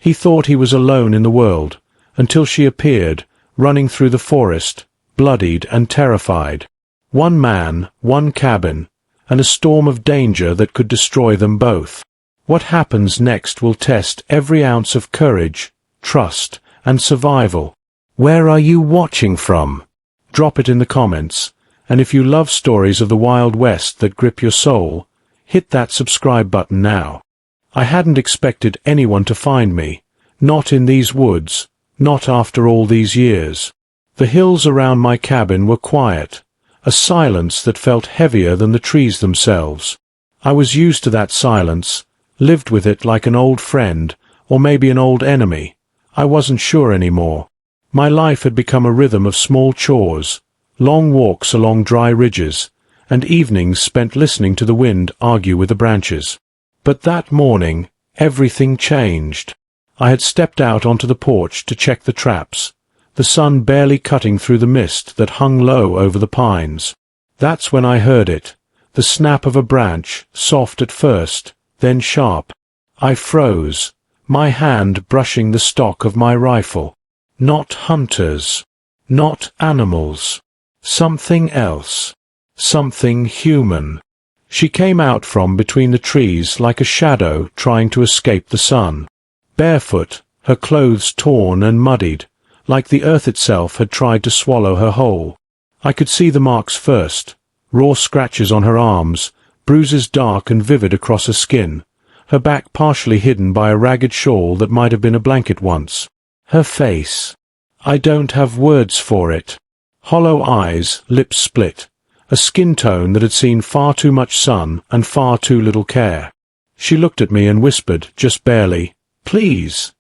He thought he was alone in the world, until she appeared, running through the forest, bloodied and terrified. One man, one cabin, and a storm of danger that could destroy them both. What happens next will test every ounce of courage, trust, and survival. Where are you watching from? Drop it in the comments, and if you love stories of the Wild West that grip your soul, hit that subscribe button now. I hadn't expected anyone to find me, not in these woods, not after all these years. The hills around my cabin were quiet, a silence that felt heavier than the trees themselves. I was used to that silence, lived with it like an old friend, or maybe an old enemy. I wasn't sure anymore. My life had become a rhythm of small chores, long walks along dry ridges, and evenings spent listening to the wind argue with the branches. But that morning, everything changed. I had stepped out onto the porch to check the traps, the sun barely cutting through the mist that hung low over the pines. That's when I heard it, the snap of a branch, soft at first, then sharp. I froze, my hand brushing the stock of my rifle. Not hunters, not animals, something else, something human. She came out from between the trees like a shadow trying to escape the sun. Barefoot, her clothes torn and muddied, like the earth itself had tried to swallow her whole. I could see the marks first, raw scratches on her arms, bruises dark and vivid across her skin, her back partially hidden by a ragged shawl that might have been a blanket once. Her face. I don't have words for it. Hollow eyes, lips split, a skin tone that had seen far too much sun and far too little care. She looked at me and whispered, just barely, "Please."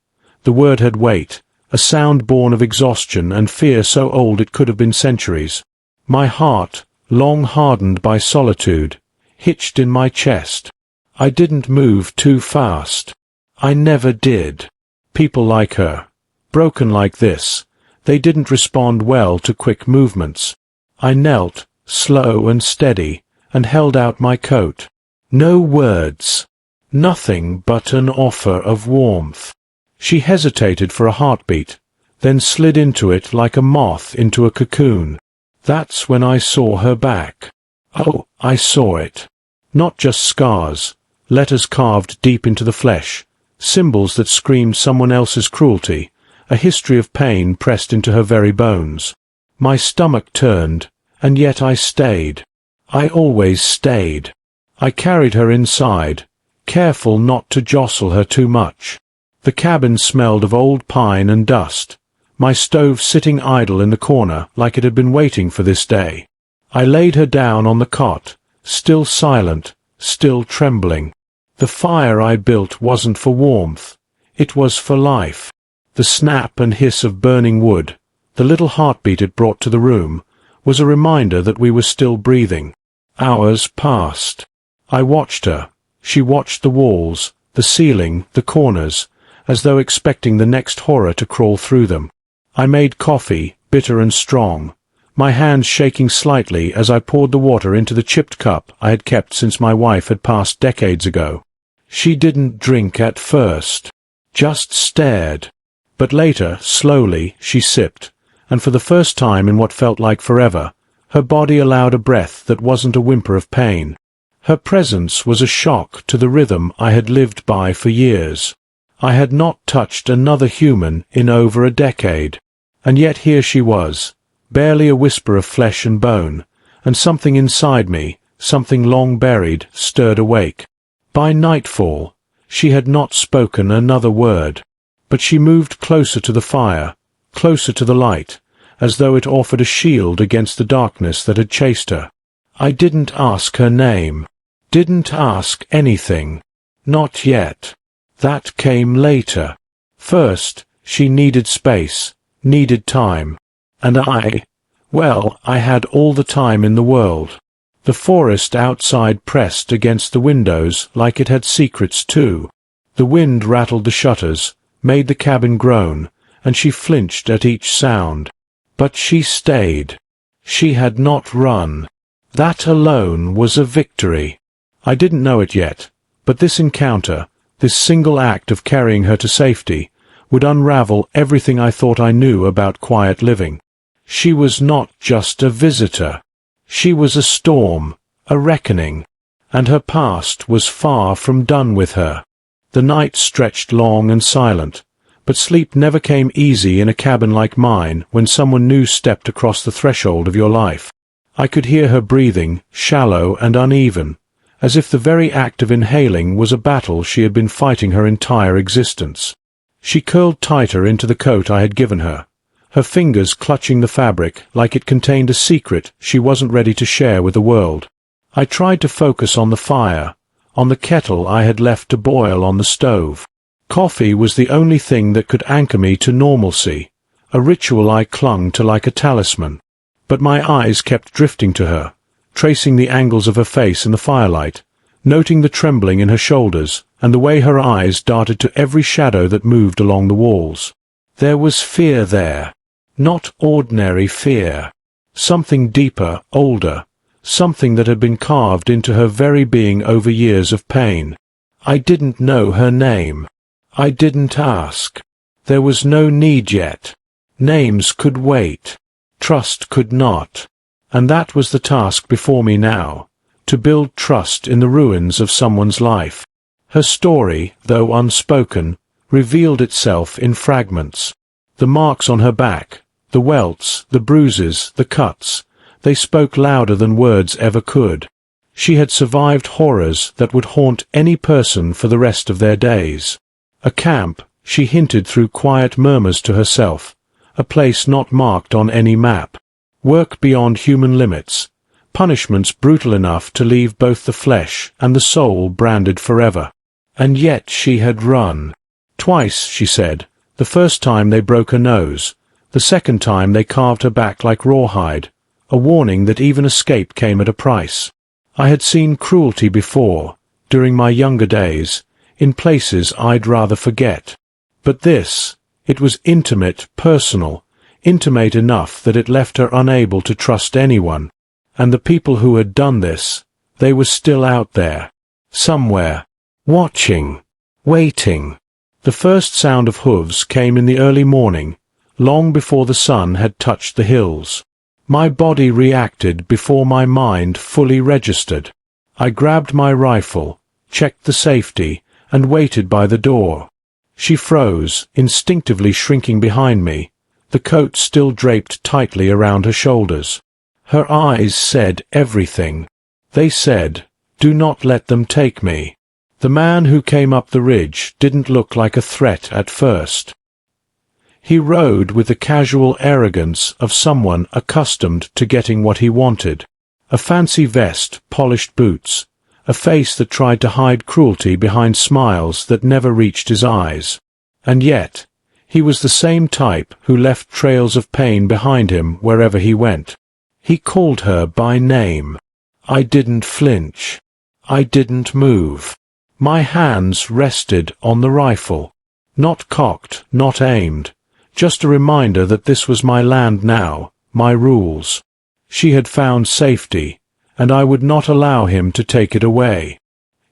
The word had weight, a sound born of exhaustion and fear so old it could have been centuries. My heart, long hardened by solitude, hitched in my chest. I didn't move too fast. I never did. People like her, broken like this, they didn't respond well to quick movements. I knelt, slow and steady, and held out my coat. No words. Nothing but an offer of warmth. She hesitated for a heartbeat, then slid into it like a moth into a cocoon. That's when I saw her back. Oh, I saw it. Not just scars, letters carved deep into the flesh, symbols that screamed someone else's cruelty, a history of pain pressed into her very bones. My stomach turned, and yet I stayed. I always stayed. I carried her inside, careful not to jostle her too much. The cabin smelled of old pine and dust, my stove sitting idle in the corner like it had been waiting for this day. I laid her down on the cot, still silent, still trembling. The fire I built wasn't for warmth, it was for life. The snap and hiss of burning wood, the little heartbeat it brought to the room, was a reminder that we were still breathing. Hours passed. I watched her. She watched the walls, the ceiling, the corners, as though expecting the next horror to crawl through them. I made coffee, bitter and strong, my hands shaking slightly as I poured the water into the chipped cup I had kept since my wife had passed decades ago. She didn't drink at first, just stared. But later, slowly, she sipped, and for the first time in what felt like forever, her body allowed a breath that wasn't a whimper of pain. Her presence was a shock to the rhythm I had lived by for years. I had not touched another human in over a decade, and yet here she was, barely a whisper of flesh and bone, and something inside me, something long buried, stirred awake. By nightfall, she had not spoken another word, but she moved closer to the fire, closer to the light, as though it offered a shield against the darkness that had chased her. I didn't ask her name, didn't ask anything. Not yet. That came later. First, she needed space, needed time. And I had all the time in the world. The forest outside pressed against the windows like it had secrets too. The wind rattled the shutters, made the cabin groan, and she flinched at each sound. But she stayed. She had not run. That alone was a victory. I didn't know it yet, but this encounter, this single act of carrying her to safety, would unravel everything I thought I knew about quiet living. She was not just a visitor. She was a storm, a reckoning, and her past was far from done with her. The night stretched long and silent, but sleep never came easy in a cabin like mine when someone new stepped across the threshold of your life. I could hear her breathing, shallow and uneven, as if the very act of inhaling was a battle she had been fighting her entire existence. She curled tighter into the coat I had given her, her fingers clutching the fabric like it contained a secret she wasn't ready to share with the world. I tried to focus on the fire, on the kettle I had left to boil on the stove. Coffee was the only thing that could anchor me to normalcy, a ritual I clung to like a talisman. But my eyes kept drifting to her, tracing the angles of her face in the firelight, noting the trembling in her shoulders and the way her eyes darted to every shadow that moved along the walls. There was fear there, not ordinary fear. Something deeper, older, something that had been carved into her very being over years of pain. I didn't know her name. I didn't ask. There was no need yet. Names could wait. Trust could not. And that was the task before me now, to build trust in the ruins of someone's life. Her story, though unspoken, revealed itself in fragments. The marks on her back, the welts, the bruises, the cuts, they spoke louder than words ever could. She had survived horrors that would haunt any person for the rest of their days. A camp, she hinted through quiet murmurs to herself, a place not marked on any map. Work beyond human limits, punishments brutal enough to leave both the flesh and the soul branded forever. And yet she had run. Twice, she said, the first time they broke her nose, the second time they carved her back like rawhide, a warning that even escape came at a price. I had seen cruelty before, during my younger days, in places I'd rather forget. But this, it was intimate, personal, intimate enough that it left her unable to trust anyone. And the people who had done this, they were still out there, somewhere, watching, waiting. The first sound of hooves came in the early morning, long before the sun had touched the hills. My body reacted before my mind fully registered. I grabbed my rifle, checked the safety, and waited by the door. She froze, instinctively shrinking behind me, the coat still draped tightly around her shoulders. Her eyes said everything. They said, "Do not let them take me." The man who came up the ridge didn't look like a threat at first. He rode with the casual arrogance of someone accustomed to getting what he wanted. A fancy vest, polished boots, a face that tried to hide cruelty behind smiles that never reached his eyes. And yet, he was the same type who left trails of pain behind him wherever he went. He called her by name. I didn't flinch. I didn't move. My hands rested on the rifle. Not cocked, not aimed. Just a reminder that this was my land now, my rules. She had found safety, and I would not allow him to take it away.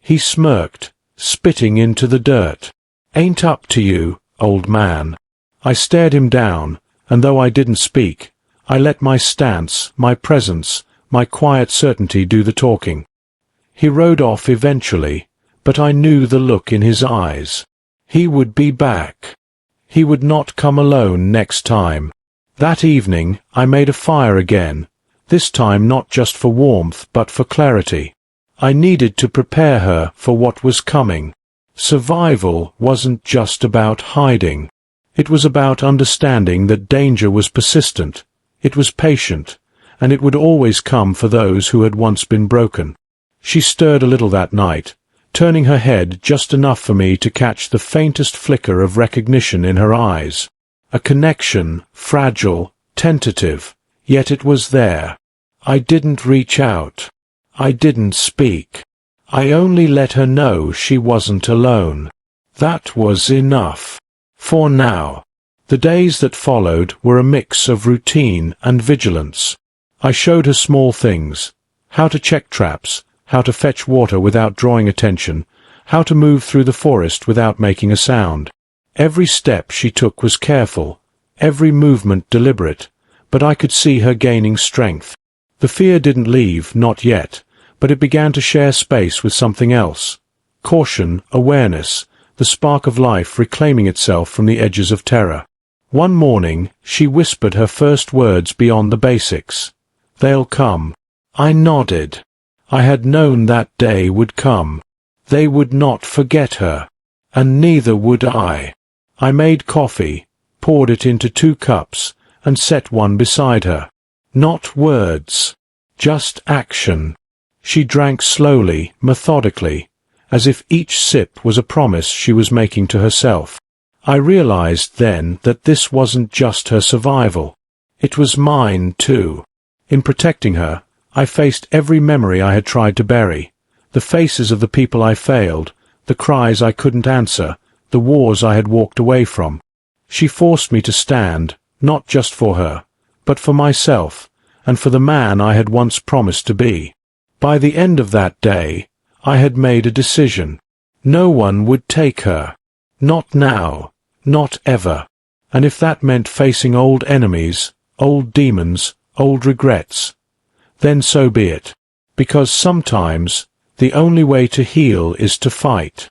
He smirked, spitting into the dirt. "Ain't up to you, old man." I stared him down, and though I didn't speak, I let my stance, my presence, my quiet certainty do the talking. He rode off eventually, but I knew the look in his eyes. He would be back. He would not come alone next time. That evening, I made a fire again, this time not just for warmth but for clarity. I needed to prepare her for what was coming. Survival wasn't just about hiding. It was about understanding that danger was persistent, it was patient, and it would always come for those who had once been broken. She stirred a little that night, turning her head just enough for me to catch the faintest flicker of recognition in her eyes. A connection, fragile, tentative, yet it was there. I didn't reach out. I didn't speak. I only let her know she wasn't alone. That was enough. For now. The days that followed were a mix of routine and vigilance. I showed her small things, how to check traps, how to fetch water without drawing attention, how to move through the forest without making a sound. Every step she took was careful, every movement deliberate, but I could see her gaining strength. The fear didn't leave, not yet, but it began to share space with something else. Caution, awareness, the spark of life reclaiming itself from the edges of terror. One morning, she whispered her first words beyond the basics. "They'll come." I nodded. I had known that day would come. They would not forget her. And neither would I. I made coffee, poured it into 2 cups, and set one beside her. Not words. Just action. She drank slowly, methodically, as if each sip was a promise she was making to herself. I realized then that this wasn't just her survival. It was mine, too. In protecting her, I faced every memory I had tried to bury. The faces of the people I failed, the cries I couldn't answer, the wars I had walked away from. She forced me to stand, not just for her, but for myself, and for the man I had once promised to be. By the end of that day, I had made a decision. No one would take her. Not now. Not ever. And if that meant facing old enemies, old demons, old regrets, then so be it. Because sometimes, the only way to heal is to fight.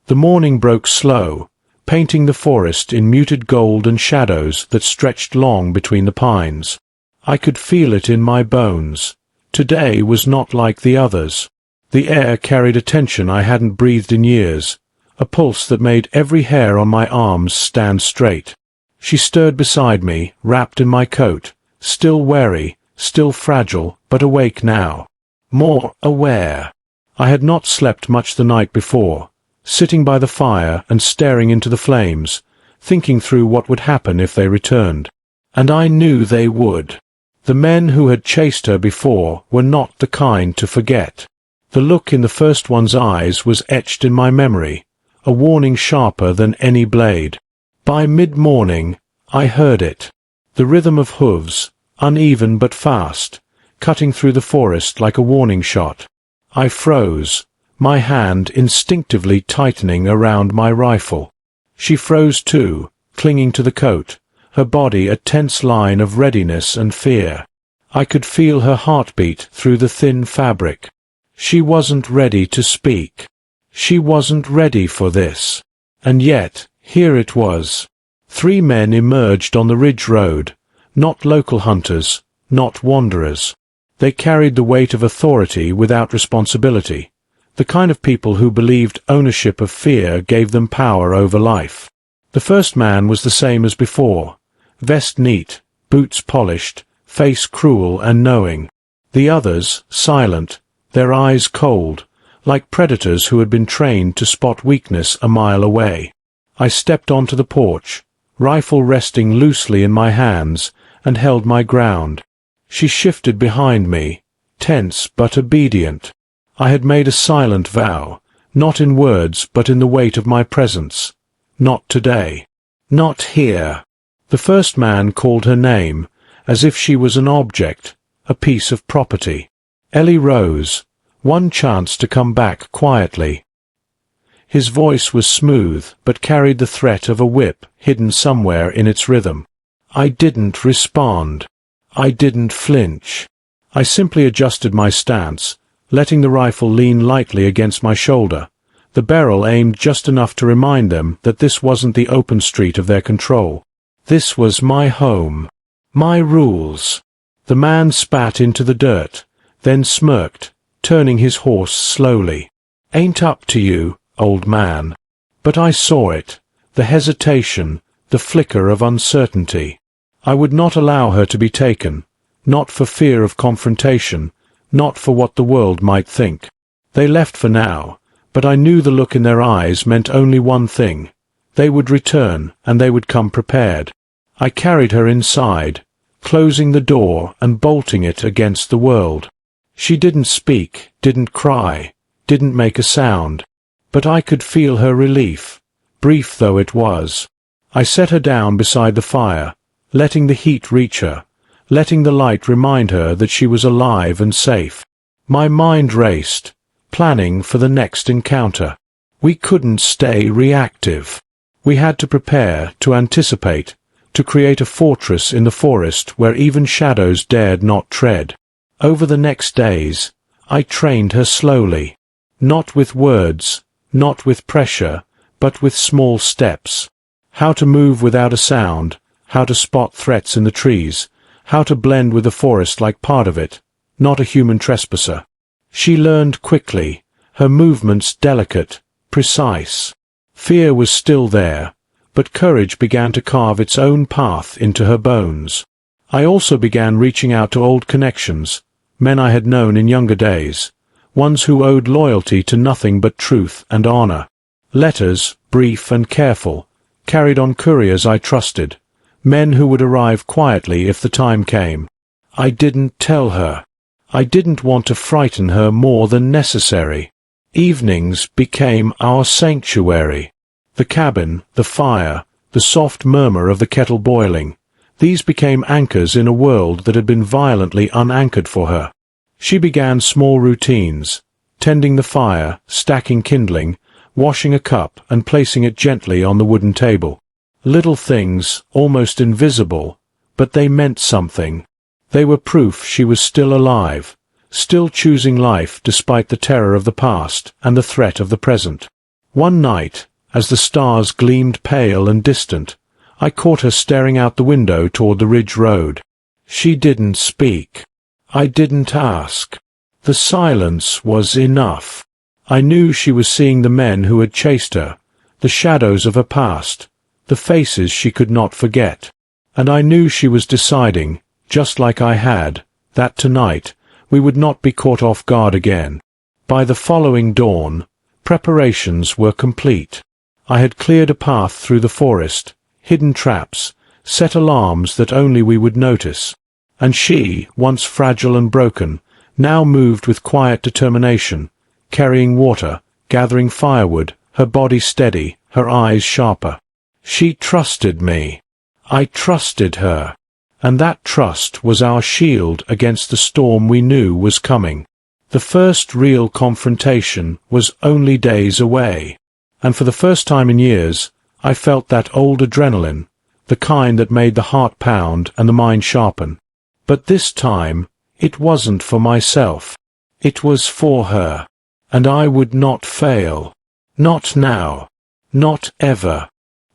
The morning broke slow, painting the forest in muted gold and shadows that stretched long between the pines. I could feel it in my bones. Today was not like the others. The air carried a tension I hadn't breathed in years, a pulse that made every hair on my arms stand straight. She stirred beside me, wrapped in my coat, still wary, still fragile, but awake now. More aware. I had not slept much the night before, sitting by the fire and staring into the flames, thinking through what would happen if they returned. And I knew they would. The men who had chased her before were not the kind to forget. The look in the first one's eyes was etched in my memory, a warning sharper than any blade. By mid-morning, I heard it. The rhythm of hooves, uneven but fast, cutting through the forest like a warning shot. I froze, my hand instinctively tightening around my rifle. She froze too, clinging to the coat, her body a tense line of readiness and fear. I could feel her heartbeat through the thin fabric. She wasn't ready to speak. She wasn't ready for this. And yet, here it was. 3 men emerged on the ridge road, not local hunters, not wanderers. They carried the weight of authority without responsibility, the kind of people who believed ownership of fear gave them power over life. The first man was the same as before, vest neat, boots polished, face cruel and knowing. The others, silent, their eyes cold, like predators who had been trained to spot weakness a mile away. I stepped onto the porch, rifle resting loosely in my hands, and held my ground. She shifted behind me, tense but obedient. I had made a silent vow, not in words but in the weight of my presence. Not today. Not here. The first man called her name, as if she was an object, a piece of property. Ellie rose, one chance to come back quietly. His voice was smooth, but carried the threat of a whip hidden somewhere in its rhythm. I didn't respond. I didn't flinch. I simply adjusted my stance, letting the rifle lean lightly against my shoulder, the barrel aimed just enough to remind them that this wasn't the open street of their control. This was my home. My rules. The man spat into the dirt, then smirked, turning his horse slowly. "Ain't up to you, old man." But I saw it, the hesitation, the flicker of uncertainty. I would not allow her to be taken, not for fear of confrontation, not for what the world might think. They left for now, but I knew the look in their eyes meant only one thing. They would return, and they would come prepared. I carried her inside, closing the door and bolting it against the world. She didn't speak, didn't cry, didn't make a sound. But I could feel her relief, brief though it was. I set her down beside the fire, letting the heat reach her, letting the light remind her that she was alive and safe. My mind raced, planning for the next encounter. We couldn't stay reactive. We had to prepare, to anticipate, to create a fortress in the forest where even shadows dared not tread. Over the next days, I trained her slowly. Not with words, not with pressure, but with small steps. How to move without a sound, how to spot threats in the trees, how to blend with the forest like part of it, not a human trespasser. She learned quickly, her movements delicate, precise. Fear was still there, but courage began to carve its own path into her bones. I also began reaching out to old connections, men I had known in younger days, ones who owed loyalty to nothing but truth and honor. Letters, brief and careful, carried on couriers I trusted, men who would arrive quietly if the time came. I didn't tell her. I didn't want to frighten her more than necessary. Evenings became our sanctuary. The cabin, the fire, the soft murmur of the kettle boiling, these became anchors in a world that had been violently unanchored for her. She began small routines, tending the fire, stacking kindling, washing a cup and placing it gently on the wooden table. Little things, almost invisible, but they meant something. They were proof she was still alive, still choosing life despite the terror of the past and the threat of the present. One night, as the stars gleamed pale and distant, I caught her staring out the window toward the ridge road. She didn't speak. I didn't ask. The silence was enough. I knew she was seeing the men who had chased her, the shadows of her past, the faces she could not forget. And I knew she was deciding, just like I had, that tonight we would not be caught off guard again. By the following dawn, preparations were complete. I had cleared a path through the forest, hidden traps, set alarms that only we would notice. And she, once fragile and broken, now moved with quiet determination, carrying water, gathering firewood, her body steady, her eyes sharper. She trusted me. I trusted her. And that trust was our shield against the storm we knew was coming. The first real confrontation was only days away. And for the first time in years, I felt that old adrenaline, the kind that made the heart pound and the mind sharpen. But this time, it wasn't for myself. It was for her. And I would not fail. Not now. Not ever.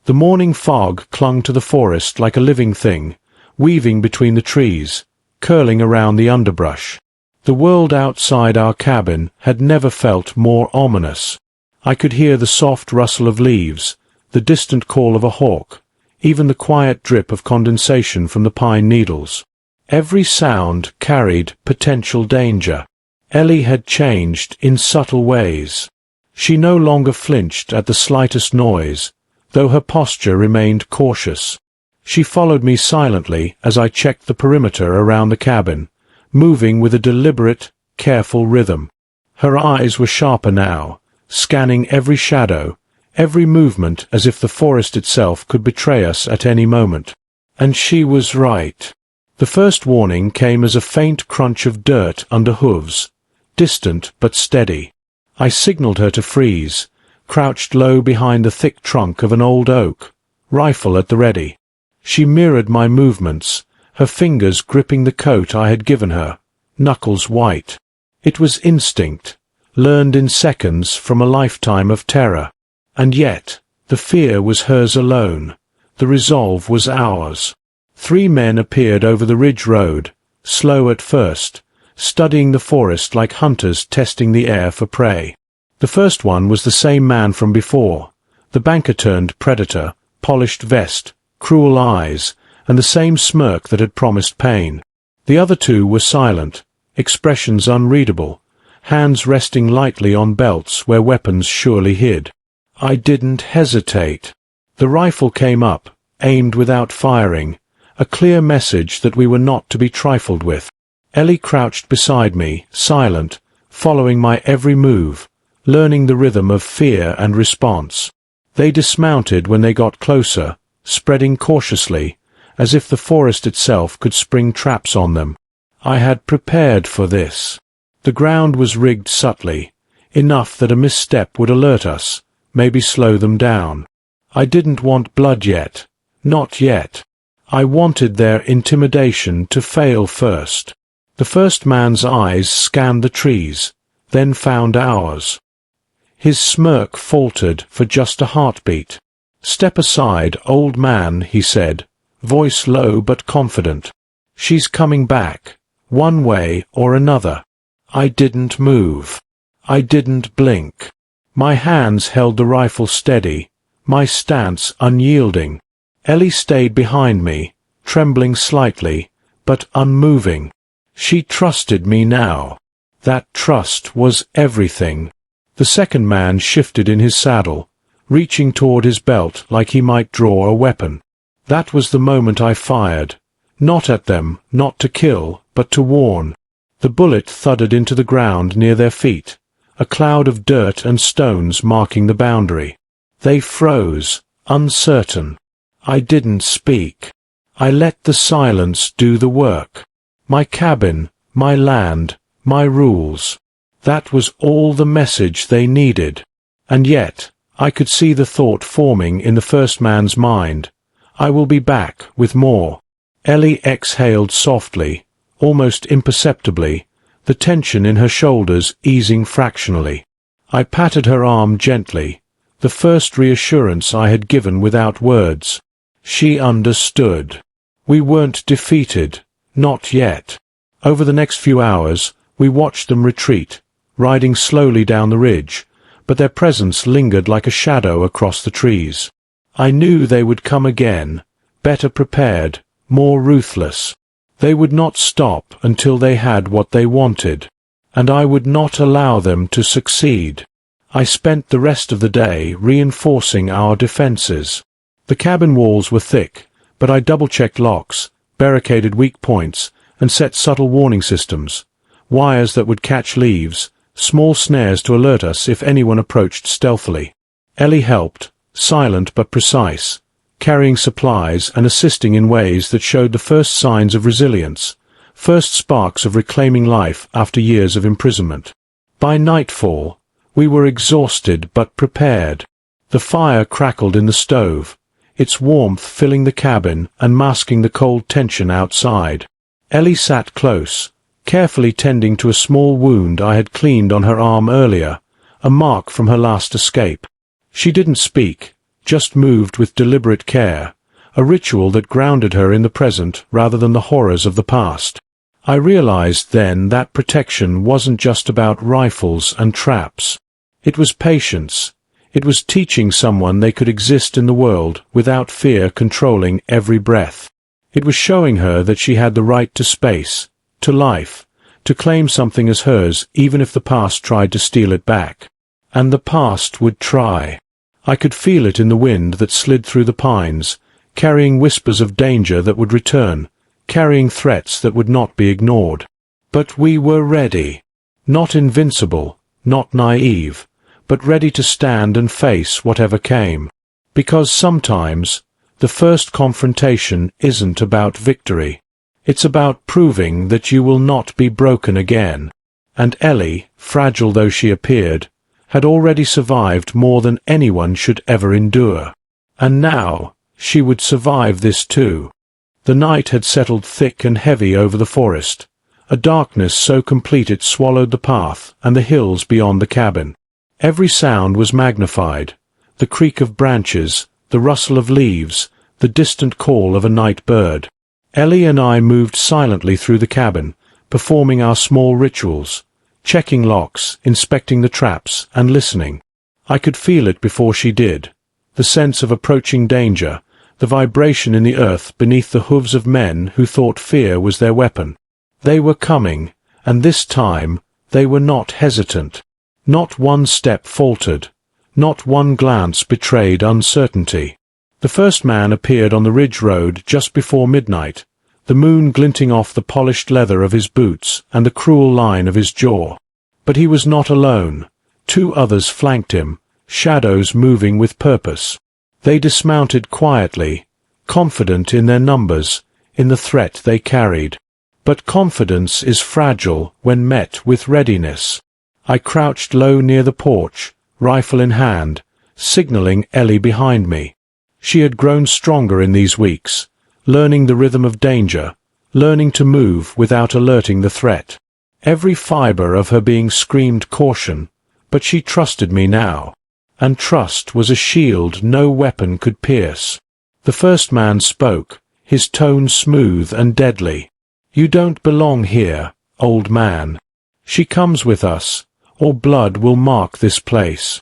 The morning fog clung to the forest like a living thing, weaving between the trees, curling around the underbrush. The world outside our cabin had never felt more ominous. I could hear the soft rustle of leaves, the distant call of a hawk, even the quiet drip of condensation from the pine needles. Every sound carried potential danger. Ellie had changed in subtle ways. She no longer flinched at the slightest noise, though her posture remained cautious. She followed me silently as I checked the perimeter around the cabin, moving with a deliberate, careful rhythm. Her eyes were sharper now, scanning every shadow, every movement as if the forest itself could betray us at any moment. And she was right. The first warning came as a faint crunch of dirt under hooves, distant but steady. I signaled her to freeze, crouched low behind the thick trunk of an old oak, rifle at the ready. She mirrored my movements, her fingers gripping the coat I had given her, knuckles white. It was instinct, learned in seconds from a lifetime of terror. And yet, the fear was hers alone. The resolve was ours. 3 men appeared over the ridge road, slow at first, studying the forest like hunters testing the air for prey. The first one was the same man from before, the banker-turned predator, polished vest, cruel eyes, and the same smirk that had promised pain. The other 2 were silent, expressions unreadable, hands resting lightly on belts where weapons surely hid. I didn't hesitate. The rifle came up, aimed without firing, a clear message that we were not to be trifled with. Ellie crouched beside me, silent, following my every move, learning the rhythm of fear and response. They dismounted when they got closer, spreading cautiously, as if the forest itself could spring traps on them. I had prepared for this. The ground was rigged subtly, enough that a misstep would alert us, maybe slow them down. I didn't want blood yet. Not yet. I wanted their intimidation to fail first. The first man's eyes scanned the trees, then found ours. His smirk faltered for just a heartbeat. "Step aside, old man," he said, voice low but confident. "She's coming back, one way or another." I didn't move. I didn't blink. My hands held the rifle steady, my stance unyielding. Ellie stayed behind me, trembling slightly, but unmoving. She trusted me now. That trust was everything. The second man shifted in his saddle, reaching toward his belt like he might draw a weapon. That was the moment I fired. Not at them, not to kill, but to warn. The bullet thudded into the ground near their feet, a cloud of dirt and stones marking the boundary. They froze, uncertain. I didn't speak. I let the silence do the work. My cabin, my land, my rules. That was all the message they needed. And yet, I could see the thought forming in the first man's mind. I will be back with more. Ellie exhaled softly, almost imperceptibly, the tension in her shoulders easing fractionally. I patted her arm gently, the first reassurance I had given without words. She understood. We weren't defeated, not yet. Over the next few hours, we watched them retreat, riding slowly down the ridge, but their presence lingered like a shadow across the trees. I knew they would come again, better prepared, more ruthless. They would not stop until they had what they wanted, and I would not allow them to succeed. I spent the rest of the day reinforcing our defenses. The cabin walls were thick, but I double-checked locks, barricaded weak points, and set subtle warning systems, wires that would catch leaves, small snares to alert us if anyone approached stealthily. Ellie helped, silent but precise, carrying supplies and assisting in ways that showed the first signs of resilience, first sparks of reclaiming life after years of imprisonment. By nightfall, we were exhausted but prepared. The fire crackled in the stove, its warmth filling the cabin and masking the cold tension outside. Ellie sat close, carefully tending to a small wound I had cleaned on her arm earlier, a mark from her last escape. She didn't speak, just moved with deliberate care, a ritual that grounded her in the present rather than the horrors of the past. I realized then that protection wasn't just about rifles and traps. It was patience. It was teaching someone they could exist in the world without fear controlling every breath. It was showing her that she had the right to space, to life, to claim something as hers even if the past tried to steal it back. And the past would try. I could feel it in the wind that slid through the pines, carrying whispers of danger that would return, carrying threats that would not be ignored. But we were ready. Not invincible, not naive, but ready to stand and face whatever came. Because sometimes, the first confrontation isn't about victory. It's about proving that you will not be broken again. And Ellie, fragile though she appeared, had already survived more than anyone should ever endure. And now, she would survive this too. The night had settled thick and heavy over the forest, a darkness so complete it swallowed the path and the hills beyond the cabin. Every sound was magnified, the creak of branches, the rustle of leaves, the distant call of a night bird. Ellie and I moved silently through the cabin, performing our small rituals, checking locks, inspecting the traps, and listening. I could feel it before she did, the sense of approaching danger, the vibration in the earth beneath the hooves of men who thought fear was their weapon. They were coming, and this time they were not hesitant. Not one step faltered, not one glance betrayed uncertainty. The first man appeared on the ridge road just before midnight, the moon glinting off the polished leather of his boots and the cruel line of his jaw. But he was not alone. 2 others flanked him, shadows moving with purpose. They dismounted quietly, confident in their numbers, in the threat they carried. But confidence is fragile when met with readiness. I crouched low near the porch, rifle in hand, signaling Ellie behind me. She had grown stronger in these weeks, learning the rhythm of danger, learning to move without alerting the threat. Every fiber of her being screamed caution, but she trusted me now. And trust was a shield no weapon could pierce. The first man spoke, his tone smooth and deadly. "You don't belong here, old man. She comes with us, or blood will mark this place."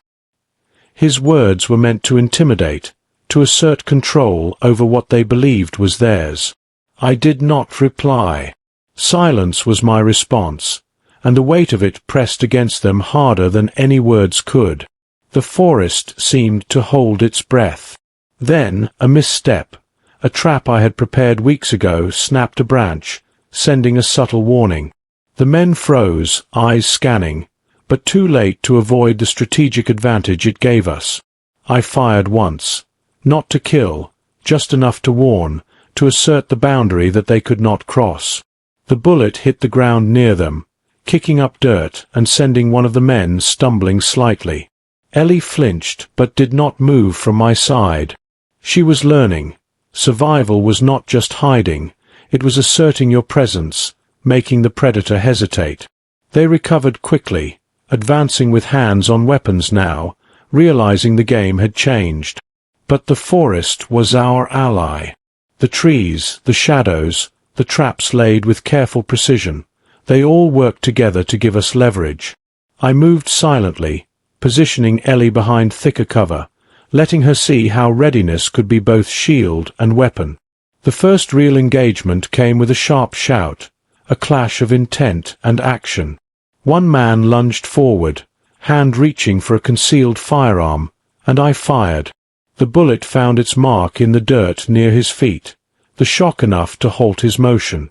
His words were meant to intimidate, to assert control over what they believed was theirs. I did not reply. Silence was my response, and the weight of it pressed against them harder than any words could. The forest seemed to hold its breath. Then, a misstep. A trap I had prepared weeks ago snapped a branch, sending a subtle warning. The men froze, eyes scanning, but too late to avoid the strategic advantage it gave us. I fired once. Not to kill, just enough to warn, to assert the boundary that they could not cross. The bullet hit the ground near them, kicking up dirt and sending one of the men stumbling slightly. Ellie flinched but did not move from my side. She was learning. Survival was not just hiding, it was asserting your presence, making the predator hesitate. They recovered quickly, advancing with hands on weapons now, realizing the game had changed. But the forest was our ally. The trees, the shadows, the traps laid with careful precision, they all worked together to give us leverage. I moved silently, positioning Ellie behind thicker cover, letting her see how readiness could be both shield and weapon. The first real engagement came with a sharp shout, a clash of intent and action. One man lunged forward, hand reaching for a concealed firearm, and I fired. The bullet found its mark in the dirt near his feet, the shock enough to halt his motion.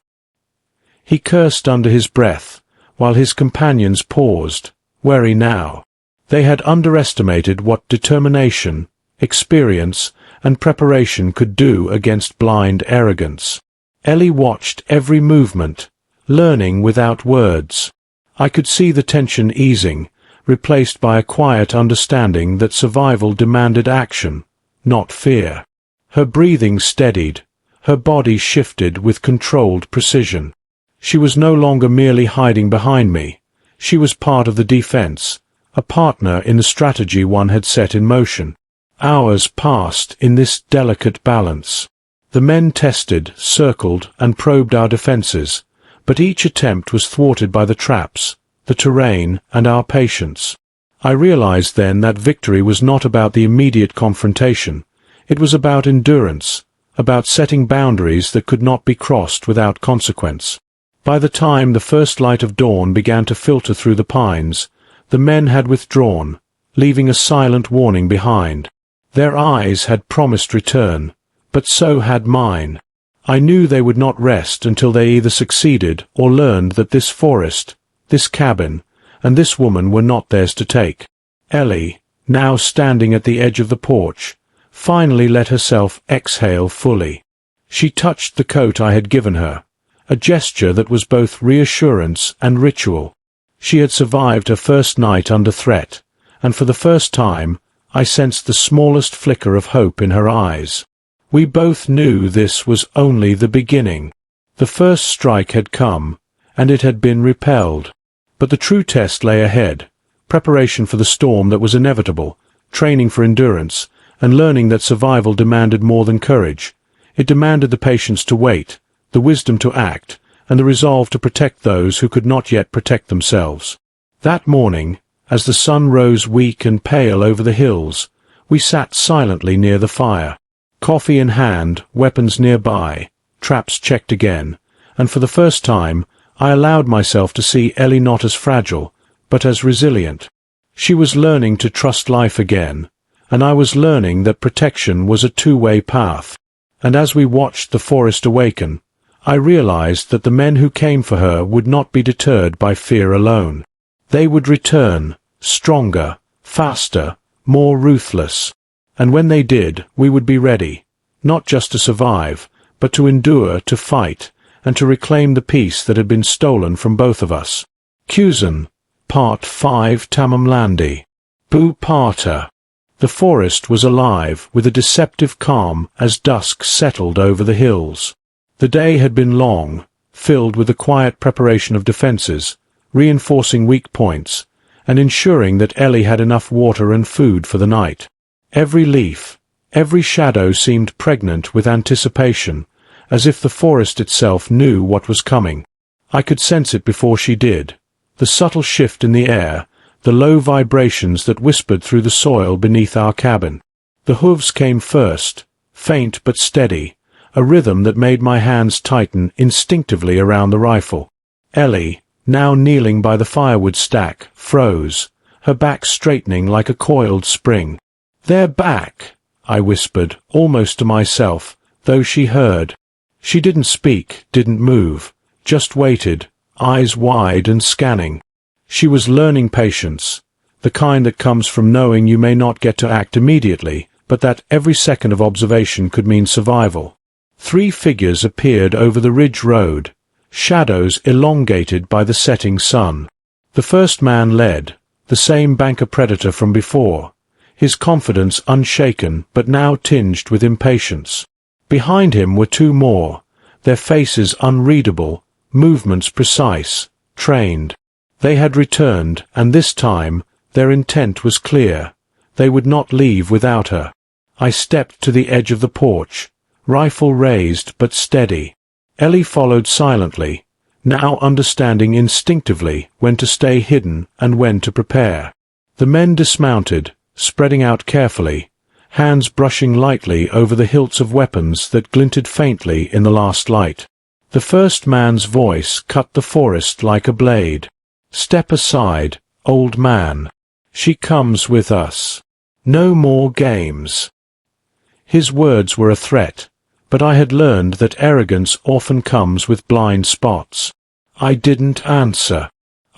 He cursed under his breath, while his companions paused, wary now. They had underestimated what determination, experience, and preparation could do against blind arrogance. Ellie watched every movement, learning without words. I could see the tension easing, replaced by a quiet understanding that survival demanded action, not fear. Her breathing steadied, her body shifted with controlled precision. She was no longer merely hiding behind me. She was part of the defense, a partner in the strategy one had set in motion. Hours passed in this delicate balance. The men tested, circled, and probed our defenses, but each attempt was thwarted by the traps, the terrain, and our patience. I realized then that victory was not about the immediate confrontation. It was about endurance, about setting boundaries that could not be crossed without consequence. By the time the first light of dawn began to filter through the pines, the men had withdrawn, leaving a silent warning behind. Their eyes had promised return, but so had mine. I knew they would not rest until they either succeeded or learned that this forest, this cabin, and this woman were not theirs to take. Ellie, now standing at the edge of the porch, finally let herself exhale fully. She touched the coat I had given her, a gesture that was both reassurance and ritual. She had survived her first night under threat, and for the first time I sensed the smallest flicker of hope in her eyes. We both knew this was only the beginning. The first strike had come, and it had been repelled. But the true test lay ahead, preparation for the storm that was inevitable, training for endurance, and learning that survival demanded more than courage. It demanded the patience to wait, the wisdom to act, and the resolve to protect those who could not yet protect themselves. That morning, as the sun rose weak and pale over the hills, we sat silently near the fire. Coffee in hand, weapons nearby, traps checked again, and for the first time I allowed myself to see Ellie not as fragile, but as resilient. She was learning to trust life again, and I was learning that protection was a two-way path. And as we watched the forest awaken, I realized that the men who came for her would not be deterred by fear alone. They would return, stronger, faster, more ruthless. And when they did, we would be ready, not just to survive, but to endure, to fight, and to reclaim the peace that had been stolen from both of us. Cusan, Part 5 Tamamlandi. Bu Parta. The forest was alive with a deceptive calm as dusk settled over the hills. The day had been long, filled with the quiet preparation of defenses, reinforcing weak points, and ensuring that Ellie had enough water and food for the night. Every leaf, every shadow seemed pregnant with anticipation, as if the forest itself knew what was coming. I could sense it before she did. The subtle shift in the air, the low vibrations that whispered through the soil beneath our cabin. The hooves came first, faint but steady, a rhythm that made my hands tighten instinctively around the rifle. Ellie, now kneeling by the firewood stack, froze, her back straightening like a coiled spring. "They're back," I whispered, almost to myself, though she heard. She didn't speak, didn't move, just waited, eyes wide and scanning. She was learning patience, the kind that comes from knowing you may not get to act immediately, but that every second of observation could mean survival. 3 figures appeared over the ridge road, shadows elongated by the setting sun. The first man led, the same banker predator from before, his confidence unshaken but now tinged with impatience. Behind him were 2 more, their faces unreadable, movements precise, trained. They had returned, and this time, their intent was clear. They would not leave without her. I stepped to the edge of the porch, rifle raised but steady. Ellie followed silently, now understanding instinctively when to stay hidden and when to prepare. The men dismounted, spreading out carefully, hands brushing lightly over the hilts of weapons that glinted faintly in the last light. The first man's voice cut the forest like a blade. "Step aside, old man. She comes with us. No more games." His words were a threat, but I had learned that arrogance often comes with blind spots. I didn't answer.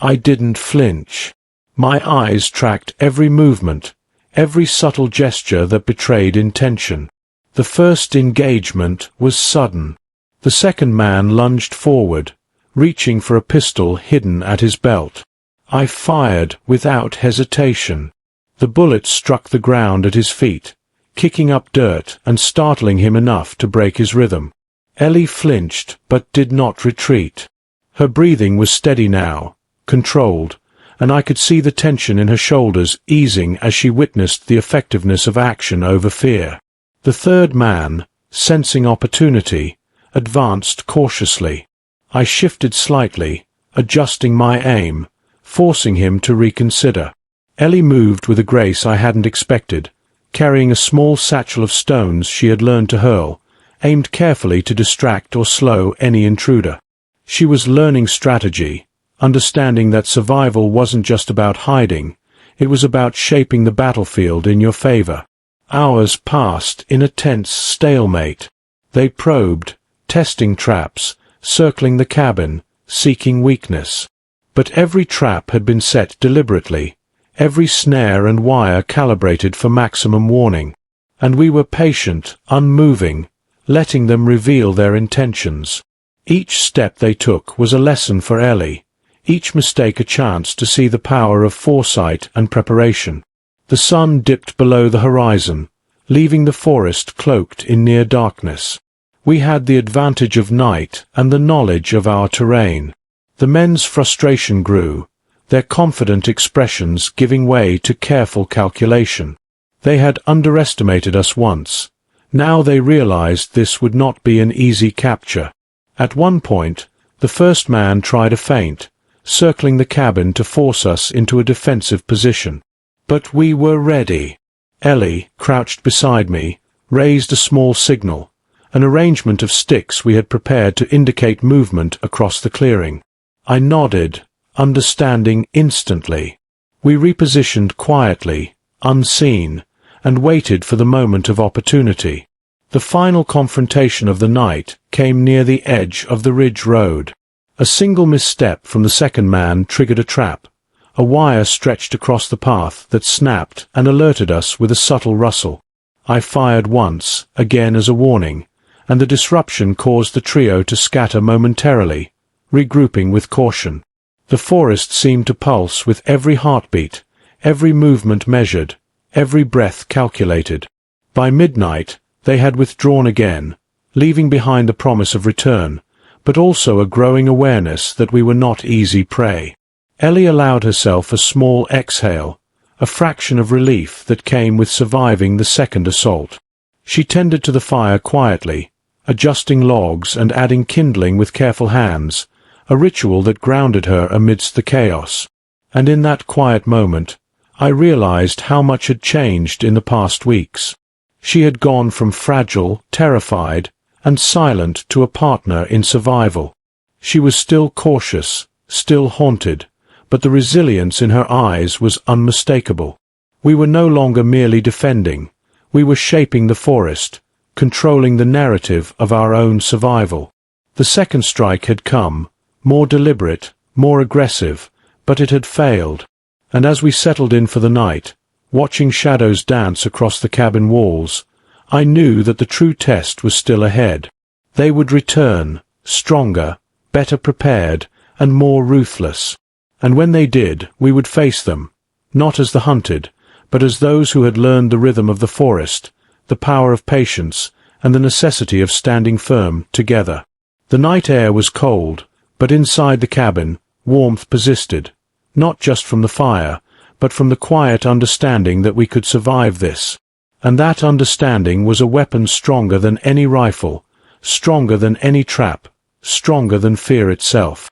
I didn't flinch. My eyes tracked every movement, every subtle gesture that betrayed intention. The first engagement was sudden. The second man lunged forward, reaching for a pistol hidden at his belt. I fired without hesitation. The bullet struck the ground at his feet, kicking up dirt and startling him enough to break his rhythm. Ellie flinched but did not retreat. Her breathing was steady now, controlled, and I could see the tension in her shoulders easing as she witnessed the effectiveness of action over fear. The third man, sensing opportunity, advanced cautiously. I shifted slightly, adjusting my aim, forcing him to reconsider. Ellie moved with a grace I hadn't expected, carrying a small satchel of stones she had learned to hurl, aimed carefully to distract or slow any intruder. She was learning strategy, understanding that survival wasn't just about hiding, it was about shaping the battlefield in your favor. Hours passed in a tense stalemate. They probed, testing traps, circling the cabin, seeking weakness. But every trap had been set deliberately, every snare and wire calibrated for maximum warning. And we were patient, unmoving, letting them reveal their intentions. Each step they took was a lesson for Ellie, each mistake a chance to see the power of foresight and preparation. The sun dipped below the horizon, leaving the forest cloaked in near darkness. We had the advantage of night and the knowledge of our terrain. The men's frustration grew, their confident expressions giving way to careful calculation. They had underestimated us once. Now they realized this would not be an easy capture. At one point, the first man tried a feint, circling the cabin to force us into a defensive position. But we were ready. Ellie, crouched beside me, raised a small signal, an arrangement of sticks we had prepared to indicate movement across the clearing. I nodded, understanding instantly. We repositioned quietly, unseen, and waited for the moment of opportunity. The final confrontation of the night came near the edge of the ridge road. A single misstep from the second man triggered a trap. A wire stretched across the path that snapped and alerted us with a subtle rustle. I fired once, again as a warning, and the disruption caused the trio to scatter momentarily, regrouping with caution. The forest seemed to pulse with every heartbeat, every movement measured, every breath calculated. By midnight, they had withdrawn again, leaving behind the promise of return, but also a growing awareness that we were not easy prey. Ellie allowed herself a small exhale, a fraction of relief that came with surviving the second assault. She tended to the fire quietly, adjusting logs and adding kindling with careful hands, a ritual that grounded her amidst the chaos. And in that quiet moment, I realized how much had changed in the past weeks. She had gone from fragile, terrified, and silent to a partner in survival. She was still cautious, still haunted, but the resilience in her eyes was unmistakable. We were no longer merely defending. We were shaping the forest, controlling the narrative of our own survival. The second strike had come, more deliberate, more aggressive, but it had failed. And as we settled in for the night, watching shadows dance across the cabin walls, I knew that the true test was still ahead. They would return, stronger, better prepared, and more ruthless. And when they did, we would face them, not as the hunted, but as those who had learned the rhythm of the forest, the power of patience, and the necessity of standing firm together. The night air was cold, but inside the cabin, warmth persisted, not just from the fire, but from the quiet understanding that we could survive this. And that understanding was a weapon stronger than any rifle, stronger than any trap, stronger than fear itself.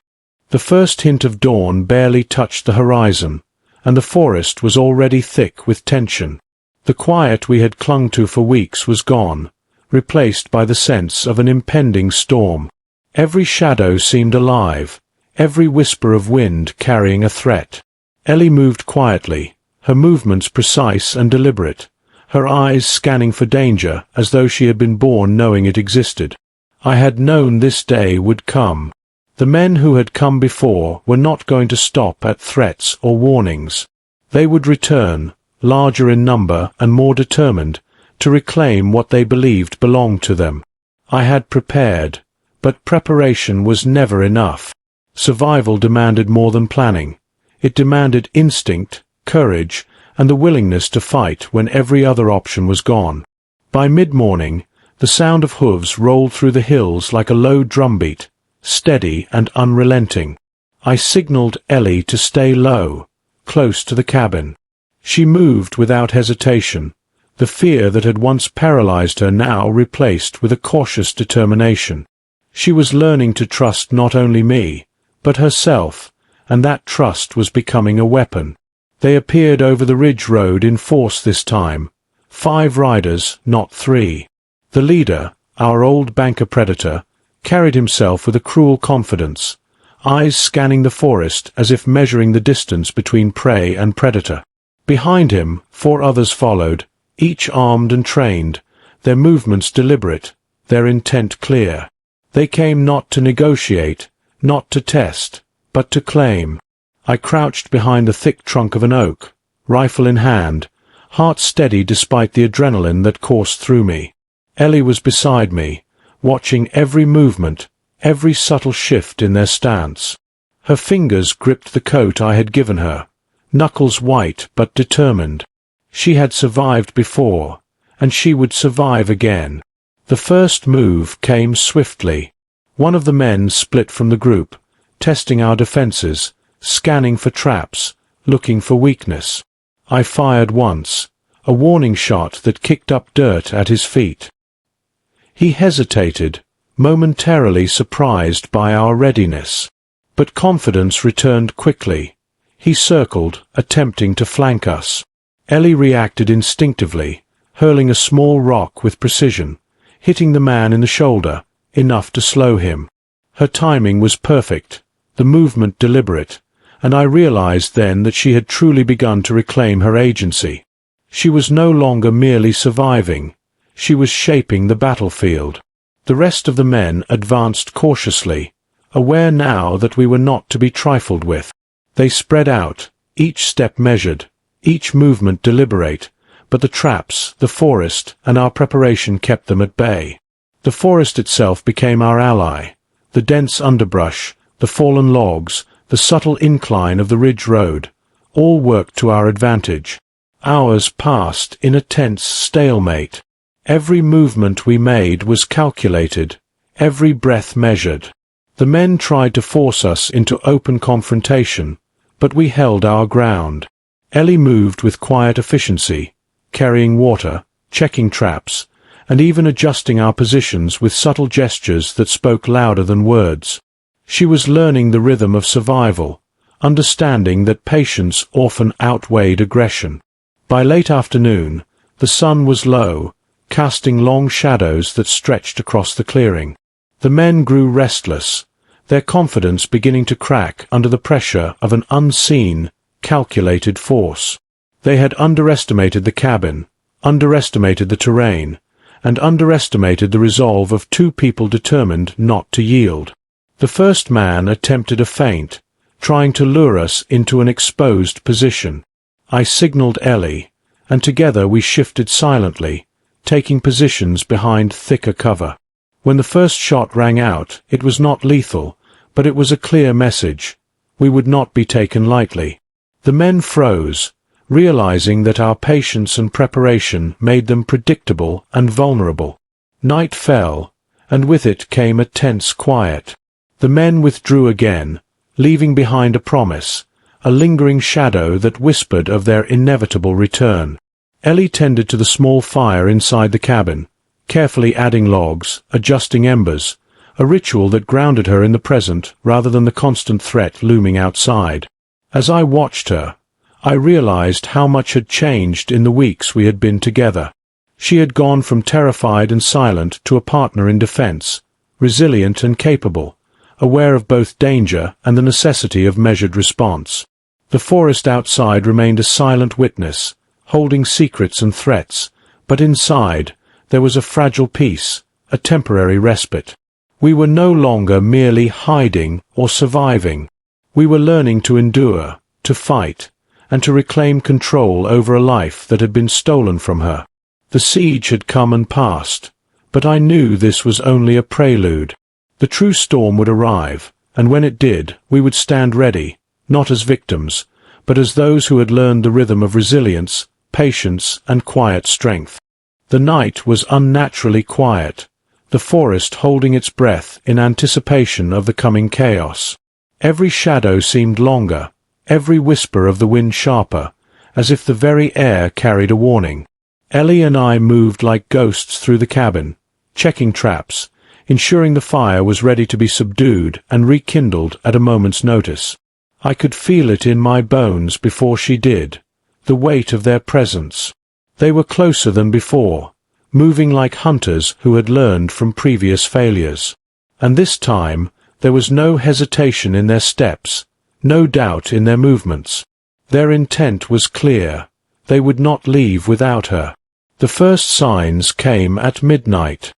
The first hint of dawn barely touched the horizon, and the forest was already thick with tension. The quiet we had clung to for weeks was gone, replaced by the sense of an impending storm. Every shadow seemed alive, every whisper of wind carrying a threat. Ellie moved quietly, her movements precise and deliberate, her eyes scanning for danger as though she had been born knowing it existed. I had known this day would come. The men who had come before were not going to stop at threats or warnings. They would return, larger in number and more determined, to reclaim what they believed belonged to them. I had prepared, but preparation was never enough. Survival demanded more than planning. It demanded instinct, courage, and the willingness to fight when every other option was gone. By mid-morning, the sound of hooves rolled through the hills like a low drumbeat, steady and unrelenting. I signaled Ellie to stay low, close to the cabin. She moved without hesitation, the fear that had once paralyzed her now replaced with a cautious determination. She was learning to trust not only me, but herself, and that trust was becoming a weapon. They appeared over the ridge road in force this time, 5 riders, not 3. The leader, our old banker predator, carried himself with a cruel confidence, eyes scanning the forest as if measuring the distance between prey and predator. Behind him, 4 others followed, each armed and trained, their movements deliberate, their intent clear. They came not to negotiate, not to test, but to claim. I crouched behind the thick trunk of an oak, rifle in hand, heart steady despite the adrenaline that coursed through me. Ellie was beside me, watching every movement, every subtle shift in their stance. Her fingers gripped the coat I had given her, knuckles white but determined. She had survived before, and she would survive again. The first move came swiftly. One of the men split from the group, testing our defenses, scanning for traps, looking for weakness. I fired once, a warning shot that kicked up dirt at his feet. He hesitated, momentarily surprised by our readiness. But confidence returned quickly. He circled, attempting to flank us. Ellie reacted instinctively, hurling a small rock with precision, hitting the man in the shoulder, enough to slow him. Her timing was perfect, the movement deliberate, and I realized then that she had truly begun to reclaim her agency. She was no longer merely surviving. She was shaping the battlefield. The rest of the men advanced cautiously, aware now that we were not to be trifled with. They spread out, each step measured, each movement deliberate, but the traps, the forest, and our preparation kept them at bay. The forest itself became our ally. The dense underbrush, the fallen logs, the subtle incline of the ridge road, all worked to our advantage. Hours passed in a tense stalemate. Every movement we made was calculated, every breath measured. The men tried to force us into open confrontation, but we held our ground. Ellie moved with quiet efficiency, carrying water, checking traps, and even adjusting our positions with subtle gestures that spoke louder than words. She was learning the rhythm of survival, understanding that patience often outweighed aggression. By late afternoon, the sun was low, casting long shadows that stretched across the clearing. The men grew restless, their confidence beginning to crack under the pressure of an unseen, calculated force. They had underestimated the cabin, underestimated the terrain, and underestimated the resolve of two people determined not to yield. The first man attempted a feint, trying to lure us into an exposed position. I signaled Ellie, and together we shifted silently, taking positions behind thicker cover. When the first shot rang out, it was not lethal, but it was a clear message. We would not be taken lightly. The men froze, realizing that our patience and preparation made them predictable and vulnerable. Night fell, and with it came a tense quiet. The men withdrew again, leaving behind a promise, a lingering shadow that whispered of their inevitable return. Ellie tended to the small fire inside the cabin, carefully adding logs, adjusting embers, a ritual that grounded her in the present rather than the constant threat looming outside. As I watched her, I realized how much had changed in the weeks we had been together. She had gone from terrified and silent to a partner in defense, resilient and capable, aware of both danger and the necessity of measured response. The forest outside remained a silent witness, holding secrets and threats, but inside there was a fragile peace, a temporary respite. We were no longer merely hiding or surviving. We were learning to endure, to fight, and to reclaim control over a life that had been stolen from her. The siege had come and passed, but I knew this was only a prelude. The true storm would arrive, and when it did, we would stand ready, not as victims, but as those who had learned the rhythm of resilience, patience, and quiet strength. The night was unnaturally quiet, the forest holding its breath in anticipation of the coming chaos. Every shadow seemed longer, every whisper of the wind sharper, as if the very air carried a warning. Ellie and I moved like ghosts through the cabin, checking traps, ensuring the fire was ready to be subdued and rekindled at a moment's notice. I could feel it in my bones before she did, the weight of their presence. They were closer than before, moving like hunters who had learned from previous failures. And this time, there was no hesitation in their steps, no doubt in their movements. Their intent was clear. They would not leave without her. The first signs came at midnight.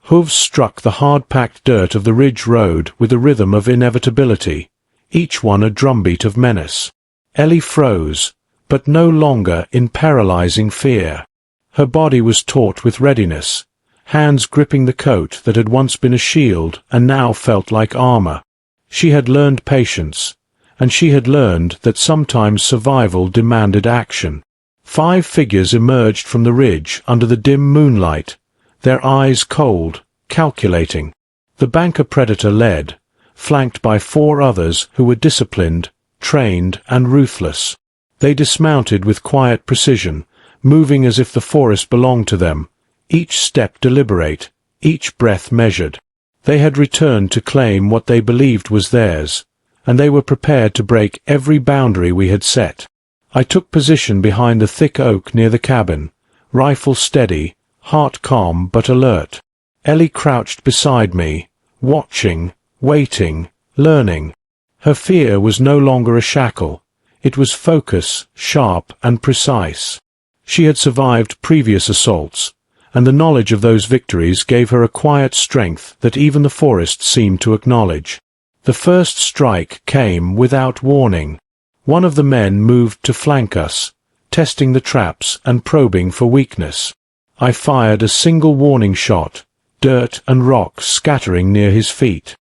Hooves struck the hard-packed dirt of the ridge road with a rhythm of inevitability, each one a drumbeat of menace. Ellie froze, but no longer in paralyzing fear. Her body was taut with readiness, hands gripping the coat that had once been a shield and now felt like armor. She had learned patience, and she had learned that sometimes survival demanded action. 5 figures emerged from the ridge under the dim moonlight, their eyes cold, calculating. The banker predator led, flanked by 4 others who were disciplined, trained, and ruthless. They dismounted with quiet precision, moving as if the forest belonged to them, each step deliberate, each breath measured. They had returned to claim what they believed was theirs, and they were prepared to break every boundary we had set. I took position behind the thick oak near the cabin, rifle steady, heart calm but alert. Ellie crouched beside me, watching, waiting, learning. Her fear was no longer a shackle. It was focus, sharp and precise. She had survived previous assaults, and the knowledge of those victories gave her a quiet strength that even the forest seemed to acknowledge. The first strike came without warning. One of the men moved to flank us, testing the traps and probing for weakness. I fired a single warning shot, dirt and rocks scattering near his feet.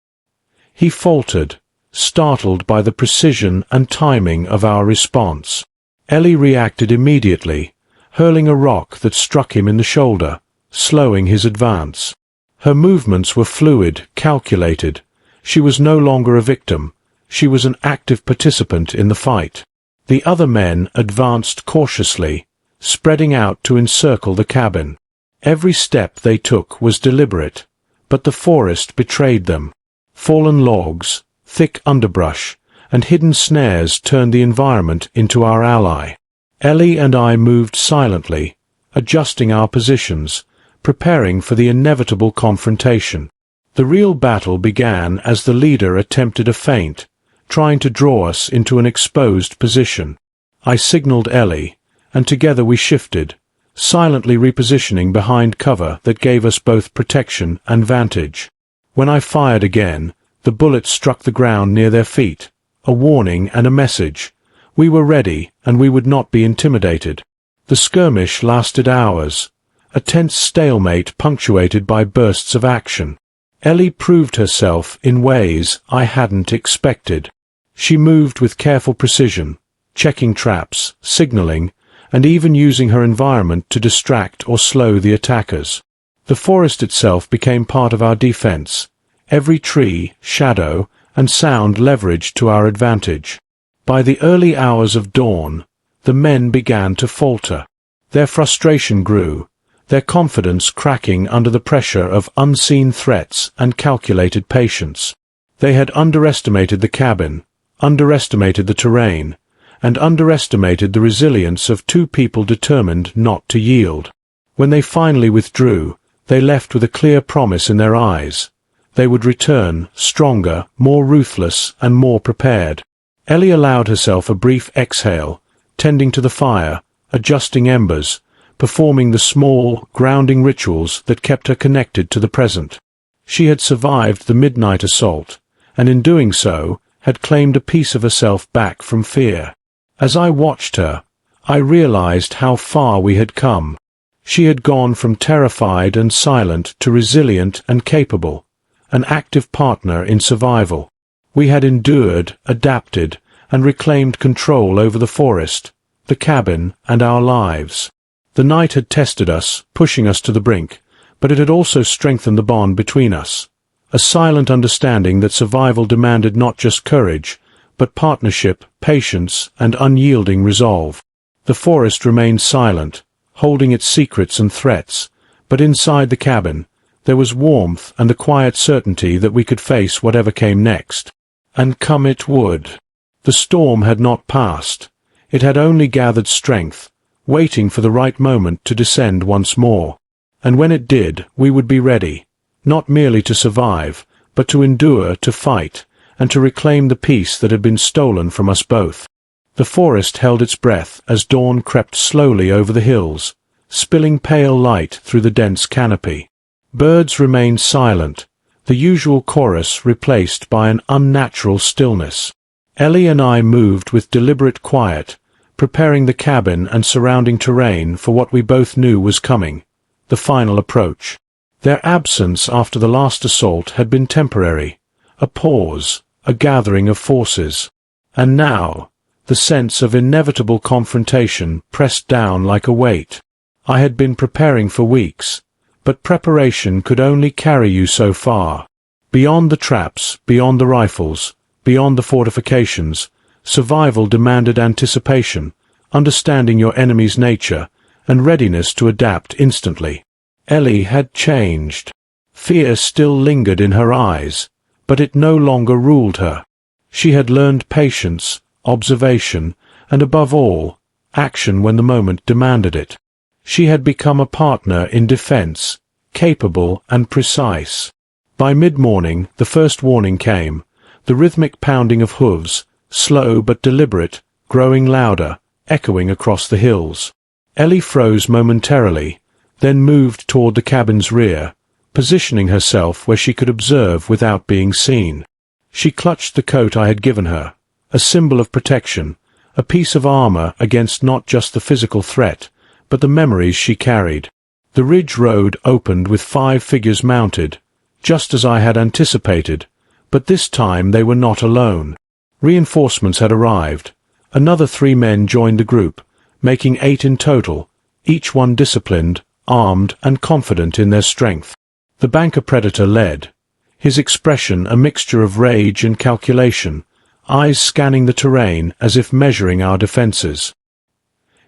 He faltered, startled by the precision and timing of our response. Ellie reacted immediately, hurling a rock that struck him in the shoulder, slowing his advance. Her movements were fluid, calculated. She was no longer a victim. She was an active participant in the fight. The other men advanced cautiously, spreading out to encircle the cabin. Every step they took was deliberate, but the forest betrayed them. Fallen logs, thick underbrush, and hidden snares turned the environment into our ally. Ellie and I moved silently, adjusting our positions, preparing for the inevitable confrontation. The real battle began as the leader attempted a feint, trying to draw us into an exposed position. I signaled Ellie, and together we shifted, silently repositioning behind cover that gave us both protection and vantage. When I fired again, the bullet struck the ground near their feet, a warning and a message. We were ready, and we would not be intimidated. The skirmish lasted hours, a tense stalemate punctuated by bursts of action. Ellie proved herself in ways I hadn't expected. She moved with careful precision, checking traps, signaling, and even using her environment to distract or slow the attackers. The forest itself became part of our defense, every tree, shadow, and sound leveraged to our advantage. By the early hours of dawn, the men began to falter. Their frustration grew, their confidence cracking under the pressure of unseen threats and calculated patience. They had underestimated the cabin, underestimated the terrain, and underestimated the resilience of two people determined not to yield. When they finally withdrew, they left with a clear promise in their eyes. They would return, stronger, more ruthless, and more prepared. Ellie allowed herself a brief exhale, tending to the fire, adjusting embers, performing the small, grounding rituals that kept her connected to the present. She had survived the midnight assault, and in doing so, had claimed a piece of herself back from fear. As I watched her, I realized how far we had come. She had gone from terrified and silent to resilient and capable, an active partner in survival. We had endured, adapted, and reclaimed control over the forest, the cabin, and our lives. The night had tested us, pushing us to the brink, but it had also strengthened the bond between us. A silent understanding that survival demanded not just courage, but partnership, patience, and unyielding resolve. The forest remained silent, holding its secrets and threats, but inside the cabin, there was warmth and the quiet certainty that we could face whatever came next. And come it would. The storm had not passed. It had only gathered strength, waiting for the right moment to descend once more. And when it did, we would be ready, not merely to survive, but to endure, to fight, and to reclaim the peace that had been stolen from us both. The forest held its breath as dawn crept slowly over the hills, spilling pale light through the dense canopy. Birds remained silent, the usual chorus replaced by an unnatural stillness. Ellie and I moved with deliberate quiet, preparing the cabin and surrounding terrain for what we both knew was coming, the final approach. Their absence after the last assault had been temporary, a pause, a gathering of forces. And now, the sense of inevitable confrontation pressed down like a weight. I had been preparing for weeks, but preparation could only carry you so far. Beyond the traps, beyond the rifles, beyond the fortifications, survival demanded anticipation, understanding your enemy's nature, and readiness to adapt instantly. Ellie had changed. Fear still lingered in her eyes, but it no longer ruled her. She had learned patience, observation, and above all, action when the moment demanded it. She had become a partner in defense, capable and precise. By mid-morning, the first warning came, the rhythmic pounding of hooves, slow but deliberate, growing louder, echoing across the hills. Ellie froze momentarily, then moved toward the cabin's rear, positioning herself where she could observe without being seen. She clutched the coat I had given her, a symbol of protection, a piece of armor against not just the physical threat, but the memories she carried. The ridge road opened with 5 figures mounted, just as I had anticipated, but this time they were not alone. Reinforcements had arrived, Another 3 men joined the group, making 8 in total, each one disciplined, armed, and confident in their strength. The banker predator led, his expression a mixture of rage and calculation, eyes scanning the terrain as if measuring our defenses.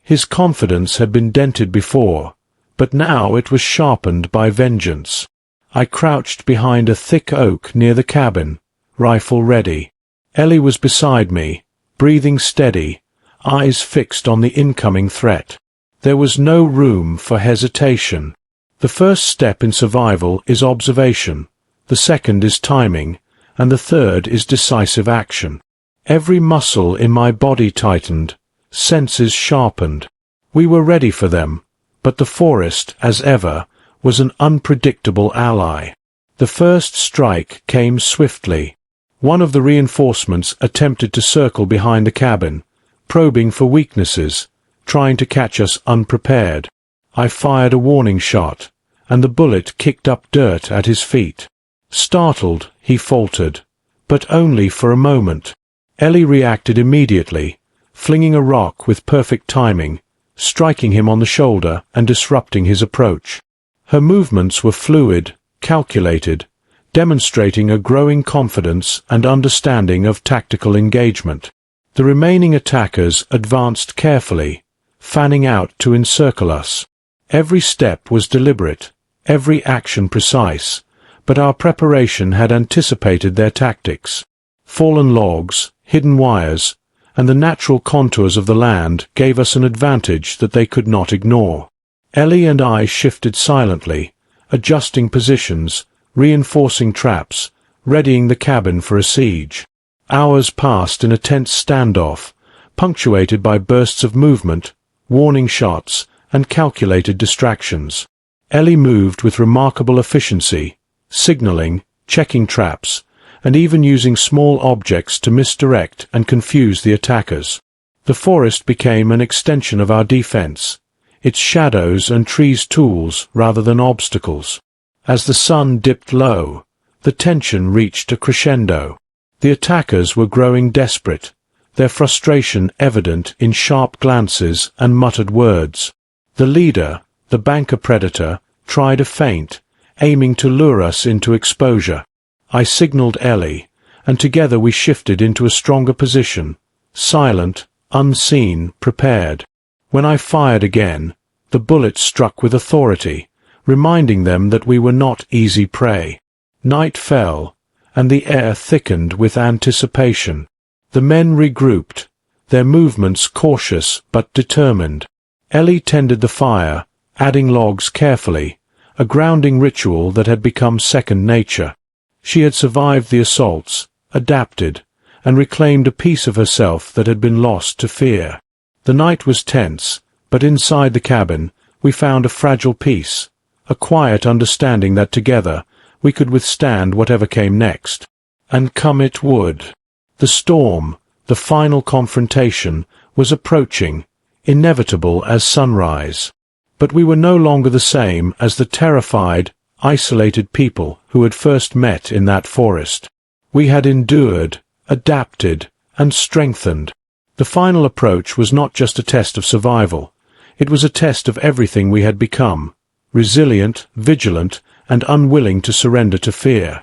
His confidence had been dented before, but now it was sharpened by vengeance. I crouched behind a thick oak near the cabin, rifle ready. Ellie was beside me, breathing steady, eyes fixed on the incoming threat. There was no room for hesitation. The first step in survival is observation, the second is timing, and the third is decisive action. Every muscle in my body tightened, senses sharpened. We were ready for them, but the forest, as ever, was an unpredictable ally. The first strike came swiftly. One of the reinforcements attempted to circle behind the cabin, probing for weaknesses, trying to catch us unprepared. I fired a warning shot, and the bullet kicked up dirt at his feet. Startled, he faltered, but only for a moment. Ellie reacted immediately, flinging a rock with perfect timing, striking him on the shoulder and disrupting his approach. Her movements were fluid, calculated, demonstrating a growing confidence and understanding of tactical engagement. The remaining attackers advanced carefully, fanning out to encircle us. Every step was deliberate, every action precise, but our preparation had anticipated their tactics. Fallen logs, hidden wires, and the natural contours of the land gave us an advantage that they could not ignore. Ellie and I shifted silently, adjusting positions, reinforcing traps, readying the cabin for a siege. Hours passed in a tense standoff, punctuated by bursts of movement, warning shots, and calculated distractions. Ellie moved with remarkable efficiency, signaling, checking traps, and even using small objects to misdirect and confuse the attackers. The forest became an extension of our defense, its shadows and trees tools rather than obstacles. As the sun dipped low, the tension reached a crescendo. The attackers were growing desperate, their frustration evident in sharp glances and muttered words. The leader, the banker predator, tried a feint, aiming to lure us into exposure. I signaled Ellie, and together we shifted into a stronger position, silent, unseen, prepared. When I fired again, the bullet struck with authority, reminding them that we were not easy prey. Night fell, and the air thickened with anticipation. The men regrouped, their movements cautious but determined. Ellie tended the fire, adding logs carefully, a grounding ritual that had become second nature. She had survived the assaults, adapted, and reclaimed a piece of herself that had been lost to fear. The night was tense, but inside the cabin we found a fragile peace, a quiet understanding that together we could withstand whatever came next. And come it would. The storm, the final confrontation, was approaching, inevitable as sunrise. But we were no longer the same as the terrified, isolated people who had first met in that forest. We had endured, adapted, and strengthened. The final approach was not just a test of survival. It was a test of everything we had become, resilient, vigilant, and unwilling to surrender to fear.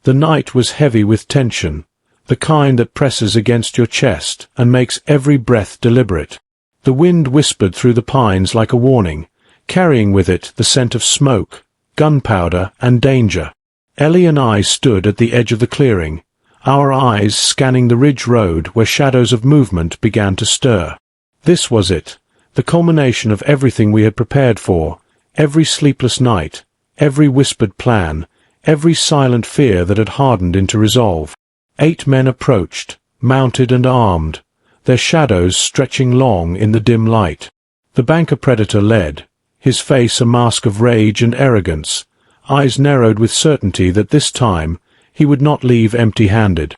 The night was heavy with tension, the kind that presses against your chest and makes every breath deliberate. The wind whispered through the pines like a warning, carrying with it the scent of smoke, gunpowder, and danger. Ellie and I stood at the edge of the clearing, our eyes scanning the ridge road where shadows of movement began to stir. This was it, the culmination of everything we had prepared for, every sleepless night, every whispered plan, every silent fear that had hardened into resolve. 8 men approached, mounted and armed, their shadows stretching long in the dim light. The banker predator led, his face a mask of rage and arrogance, eyes narrowed with certainty that this time he would not leave empty-handed.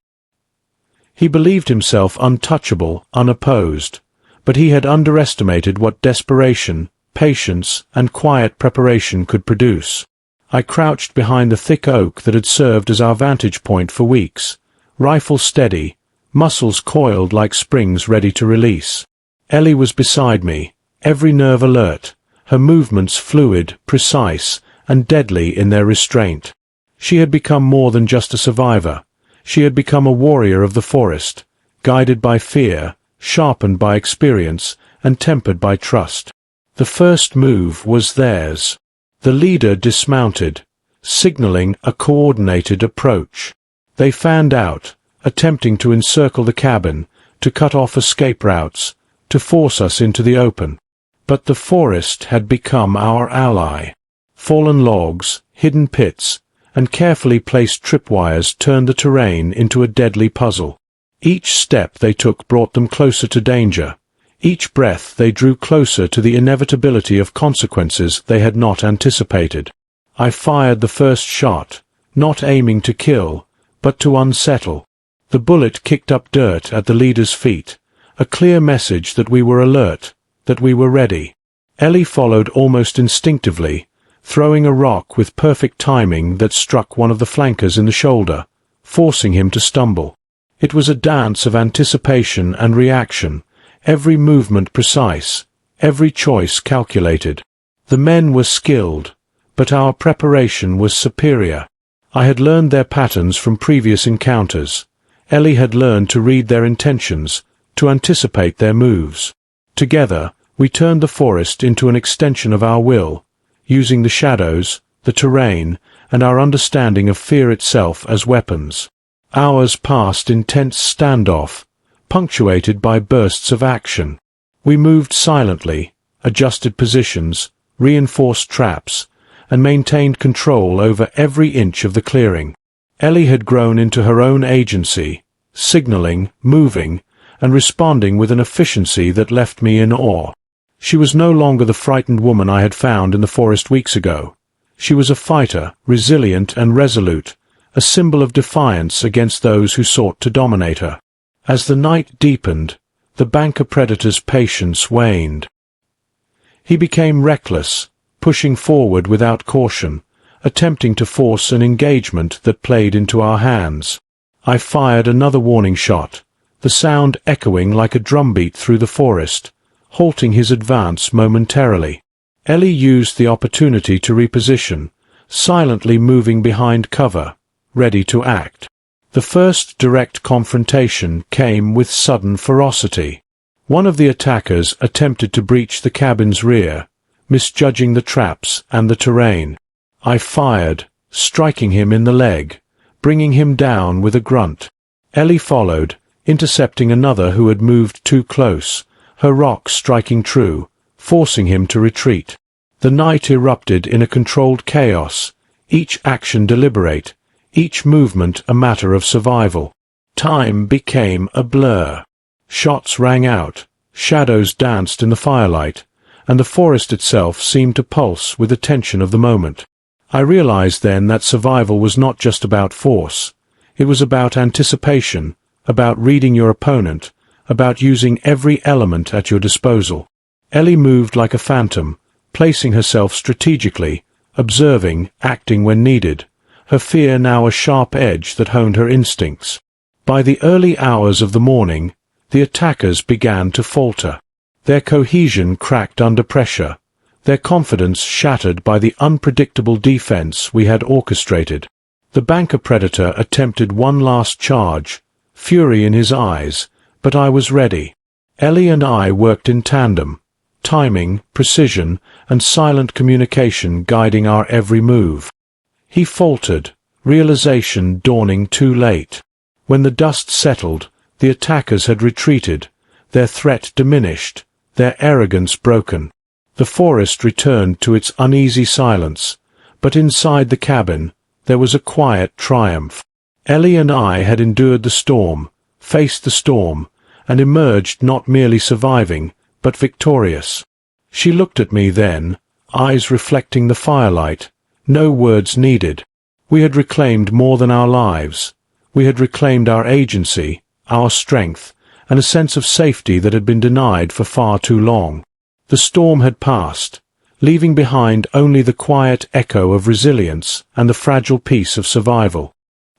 He believed himself untouchable, unopposed, but he had underestimated what desperation, patience, and quiet preparation could produce. I crouched behind the thick oak that had served as our vantage point for weeks, rifle steady, muscles coiled like springs ready to release. Ellie was beside me, every nerve alert, her movements fluid, precise, and deadly in their restraint. She had become more than just a survivor. She had become a warrior of the forest, guided by fear, sharpened by experience, and tempered by trust. The first move was theirs. The leader dismounted, signaling a coordinated approach. They fanned out, attempting to encircle the cabin, to cut off escape routes, to force us into the open. But the forest had become our ally. Fallen logs, hidden pits, and carefully placed tripwires turned the terrain into a deadly puzzle. Each step they took brought them closer to danger. Each breath they drew closer to the inevitability of consequences they had not anticipated. I fired the first shot, not aiming to kill, but to unsettle. The bullet kicked up dirt at the leader's feet, a clear message that we were alert, that we were ready. Ellie followed almost instinctively, throwing a rock with perfect timing that struck one of the flankers in the shoulder, forcing him to stumble. It was a dance of anticipation and reaction, every movement precise, every choice calculated. The men were skilled, but our preparation was superior. I had learned their patterns from previous encounters. Ellie had learned to read their intentions, to anticipate their moves. Together, we turned the forest into an extension of our will, using the shadows, the terrain, and our understanding of fear itself as weapons. Hours passed in tense standoff, punctuated by bursts of action. We moved silently, adjusted positions, reinforced traps, and maintained control over every inch of the clearing. Ellie had grown into her own agency, signaling, moving, and responding with an efficiency that left me in awe. She was no longer the frightened woman I had found in the forest weeks ago. She was a fighter, resilient and resolute, a symbol of defiance against those who sought to dominate her. As the night deepened, the banker predator's patience waned. He became reckless, pushing forward without caution, attempting to force an engagement that played into our hands. I fired another warning shot, the sound echoing like a drumbeat through the forest, halting his advance momentarily. Ellie used the opportunity to reposition, silently moving behind cover, ready to act. The first direct confrontation came with sudden ferocity. One of the attackers attempted to breach the cabin's rear, misjudging the traps and the terrain. I fired, striking him in the leg, bringing him down with a grunt. Ellie followed, intercepting another who had moved too close, her rock striking true, forcing him to retreat. The night erupted in a controlled chaos, each action deliberate, each movement a matter of survival. Time became a blur. Shots rang out, shadows danced in the firelight, and the forest itself seemed to pulse with the tension of the moment. I realized then that survival was not just about force. It was about anticipation, about reading your opponent, about using every element at your disposal. Ellie moved like a phantom, placing herself strategically, observing, acting when needed, her fear now a sharp edge that honed her instincts. By the early hours of the morning, the attackers began to falter. Their cohesion cracked under pressure, their confidence shattered by the unpredictable defense we had orchestrated. The banker predator attempted one last charge, fury in his eyes, but I was ready. Ellie and I worked in tandem, timing, precision, and silent communication guiding our every move. He faltered, realization dawning too late. When the dust settled, the attackers had retreated, their threat diminished, their arrogance broken. The forest returned to its uneasy silence, but inside the cabin there was a quiet triumph. Ellie and I had endured the storm, faced the storm, and emerged not merely surviving, but victorious. She looked at me then, eyes reflecting the firelight, no words needed. We had reclaimed more than our lives. We had reclaimed our agency, our strength, and a sense of safety that had been denied for far too long. The storm had passed, leaving behind only the quiet echo of resilience and the fragile peace of survival.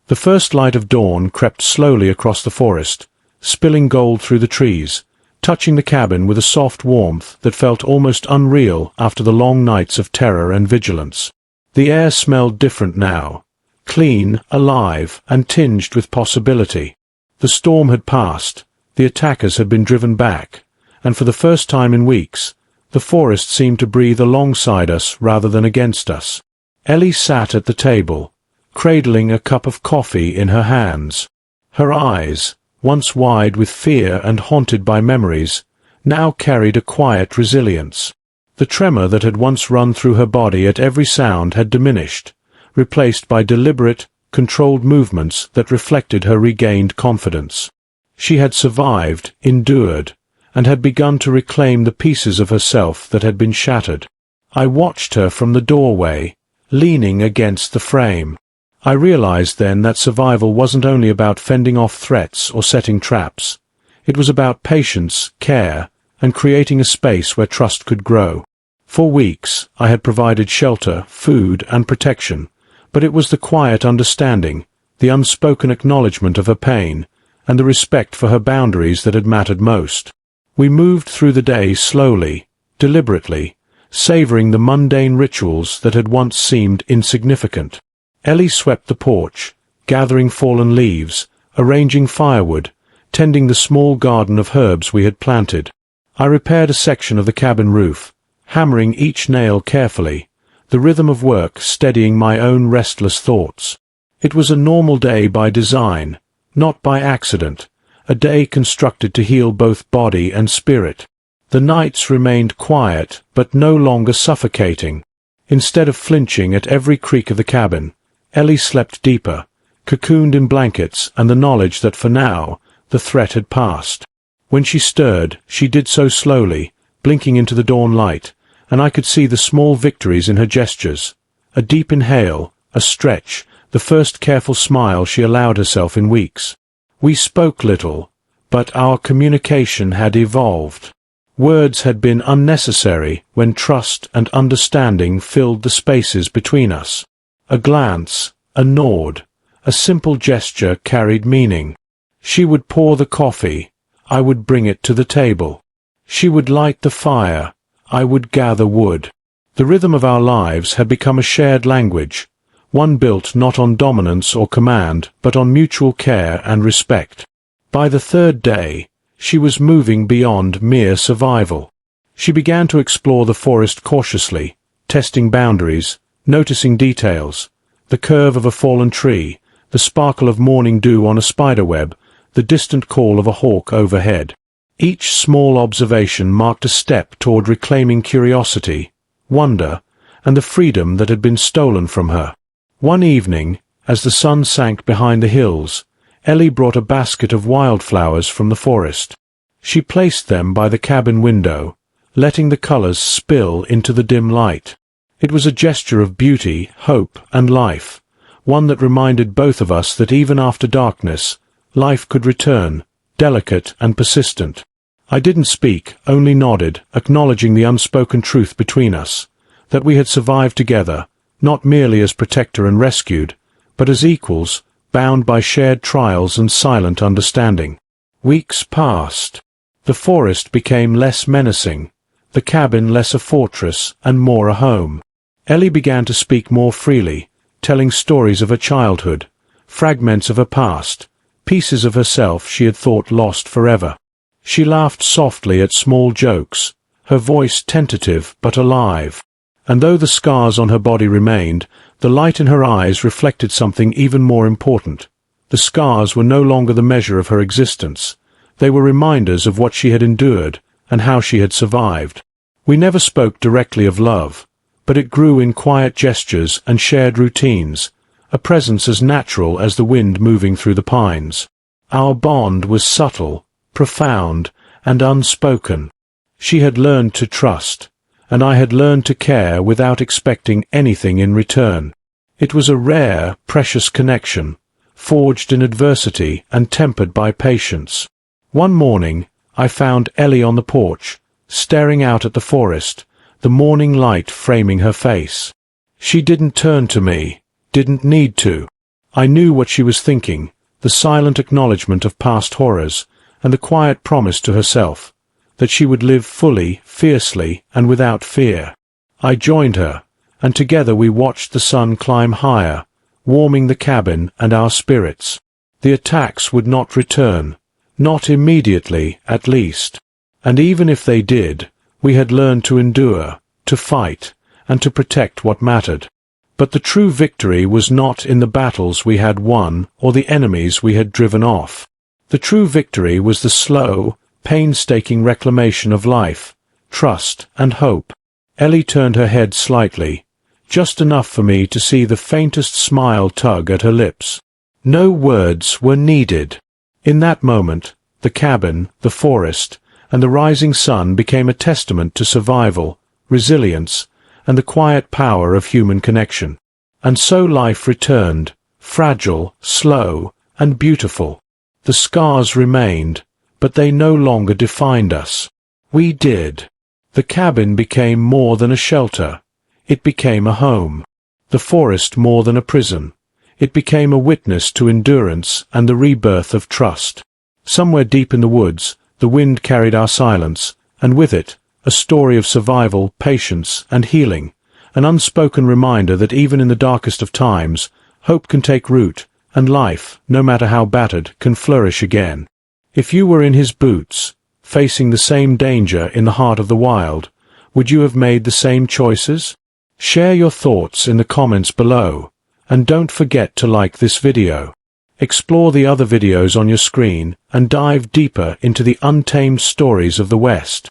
The first light of dawn crept slowly across the forest, spilling gold through the trees, touching the cabin with a soft warmth that felt almost unreal after the long nights of terror and vigilance. The air smelled different now, clean, alive, and tinged with possibility. The storm had passed, the attackers had been driven back, and for the first time in weeks, the forest seemed to breathe alongside us rather than against us. Ellie sat at the table, cradling a cup of coffee in her hands. Her eyes, once wide with fear and haunted by memories, now carried a quiet resilience. The tremor that had once run through her body at every sound had diminished, replaced by deliberate, controlled movements that reflected her regained confidence. She had survived, endured, and had begun to reclaim the pieces of herself that had been shattered. I watched her from the doorway, leaning against the frame. I realized then that survival wasn't only about fending off threats or setting traps. It was about patience, care, and creating a space where trust could grow. For weeks, I had provided shelter, food, and protection, but it was the quiet understanding, the unspoken acknowledgement of her pain, and the respect for her boundaries that had mattered most. We moved through the day slowly, deliberately, savoring the mundane rituals that had once seemed insignificant. Ellie swept the porch, gathering fallen leaves, arranging firewood, tending the small garden of herbs we had planted. I repaired a section of the cabin roof, hammering each nail carefully, the rhythm of work steadying my own restless thoughts. It was a normal day by design, not by accident, a day constructed to heal both body and spirit. The nights remained quiet, but no longer suffocating. Instead of flinching at every creak of the cabin, Ellie slept deeper, cocooned in blankets and the knowledge that for now, the threat had passed. When she stirred, she did so slowly, blinking into the dawn light, and I could see the small victories in her gestures. A deep inhale, a stretch, the first careful smile she allowed herself in weeks. We spoke little, but our communication had evolved. Words had been unnecessary when trust and understanding filled the spaces between us. A glance, a nod, a simple gesture carried meaning. She would pour the coffee, I would bring it to the table. She would light the fire, I would gather wood. The rhythm of our lives had become a shared language, one built not on dominance or command, but on mutual care and respect. By the third day, she was moving beyond mere survival. She began to explore the forest cautiously, testing boundaries, noticing details, the curve of a fallen tree, the sparkle of morning dew on a spiderweb, the distant call of a hawk overhead. Each small observation marked a step toward reclaiming curiosity, wonder, and the freedom that had been stolen from her. One evening, as the sun sank behind the hills, Ellie brought a basket of wildflowers from the forest. She placed them by the cabin window, letting the colors spill into the dim light. It was a gesture of beauty, hope, and life, one that reminded both of us that even after darkness, life could return, delicate and persistent. I didn't speak, only nodded, acknowledging the unspoken truth between us, that we had survived together, not merely as protector and rescued, but as equals, bound by shared trials and silent understanding. Weeks passed. The forest became less menacing, the cabin less a fortress and more a home. Ellie began to speak more freely, telling stories of her childhood, fragments of her past, pieces of herself she had thought lost forever. She laughed softly at small jokes, her voice tentative but alive. And though the scars on her body remained, the light in her eyes reflected something even more important. The scars were no longer the measure of her existence. They were reminders of what she had endured and how she had survived. We never spoke directly of love, but it grew in quiet gestures and shared routines, a presence as natural as the wind moving through the pines. Our bond was subtle, profound, and unspoken. She had learned to trust, and I had learned to care without expecting anything in return. It was a rare, precious connection, forged in adversity and tempered by patience. One morning, I found Ellie on the porch, staring out at the forest, the morning light framing her face. She didn't turn to me, didn't need to. I knew what she was thinking, the silent acknowledgement of past horrors, and the quiet promise to herself that she would live fully, fiercely, and without fear. I joined her, and together we watched the sun climb higher, warming the cabin and our spirits. The attacks would not return, not immediately, at least. And even if they did, we had learned to endure, to fight, and to protect what mattered. But the true victory was not in the battles we had won or the enemies we had driven off. The true victory was the slow, painstaking reclamation of life, trust, and hope. Ellie turned her head slightly, just enough for me to see the faintest smile tug at her lips. No words were needed. In that moment, the cabin, the forest, and the rising sun became a testament to survival, resilience, and the quiet power of human connection. And so life returned, fragile, slow, and beautiful. The scars remained, but they no longer defined us. We did. The cabin became more than a shelter. It became a home. The forest more than a prison. It became a witness to endurance and the rebirth of trust. Somewhere deep in the woods, the wind carried our silence, and with it, a story of survival, patience, and healing, an unspoken reminder that even in the darkest of times, hope can take root, and life, no matter how battered, can flourish again. If you were in his boots, facing the same danger in the heart of the wild, would you have made the same choices? Share your thoughts in the comments below, and don't forget to like this video. Explore the other videos on your screen and dive deeper into the untamed stories of the West.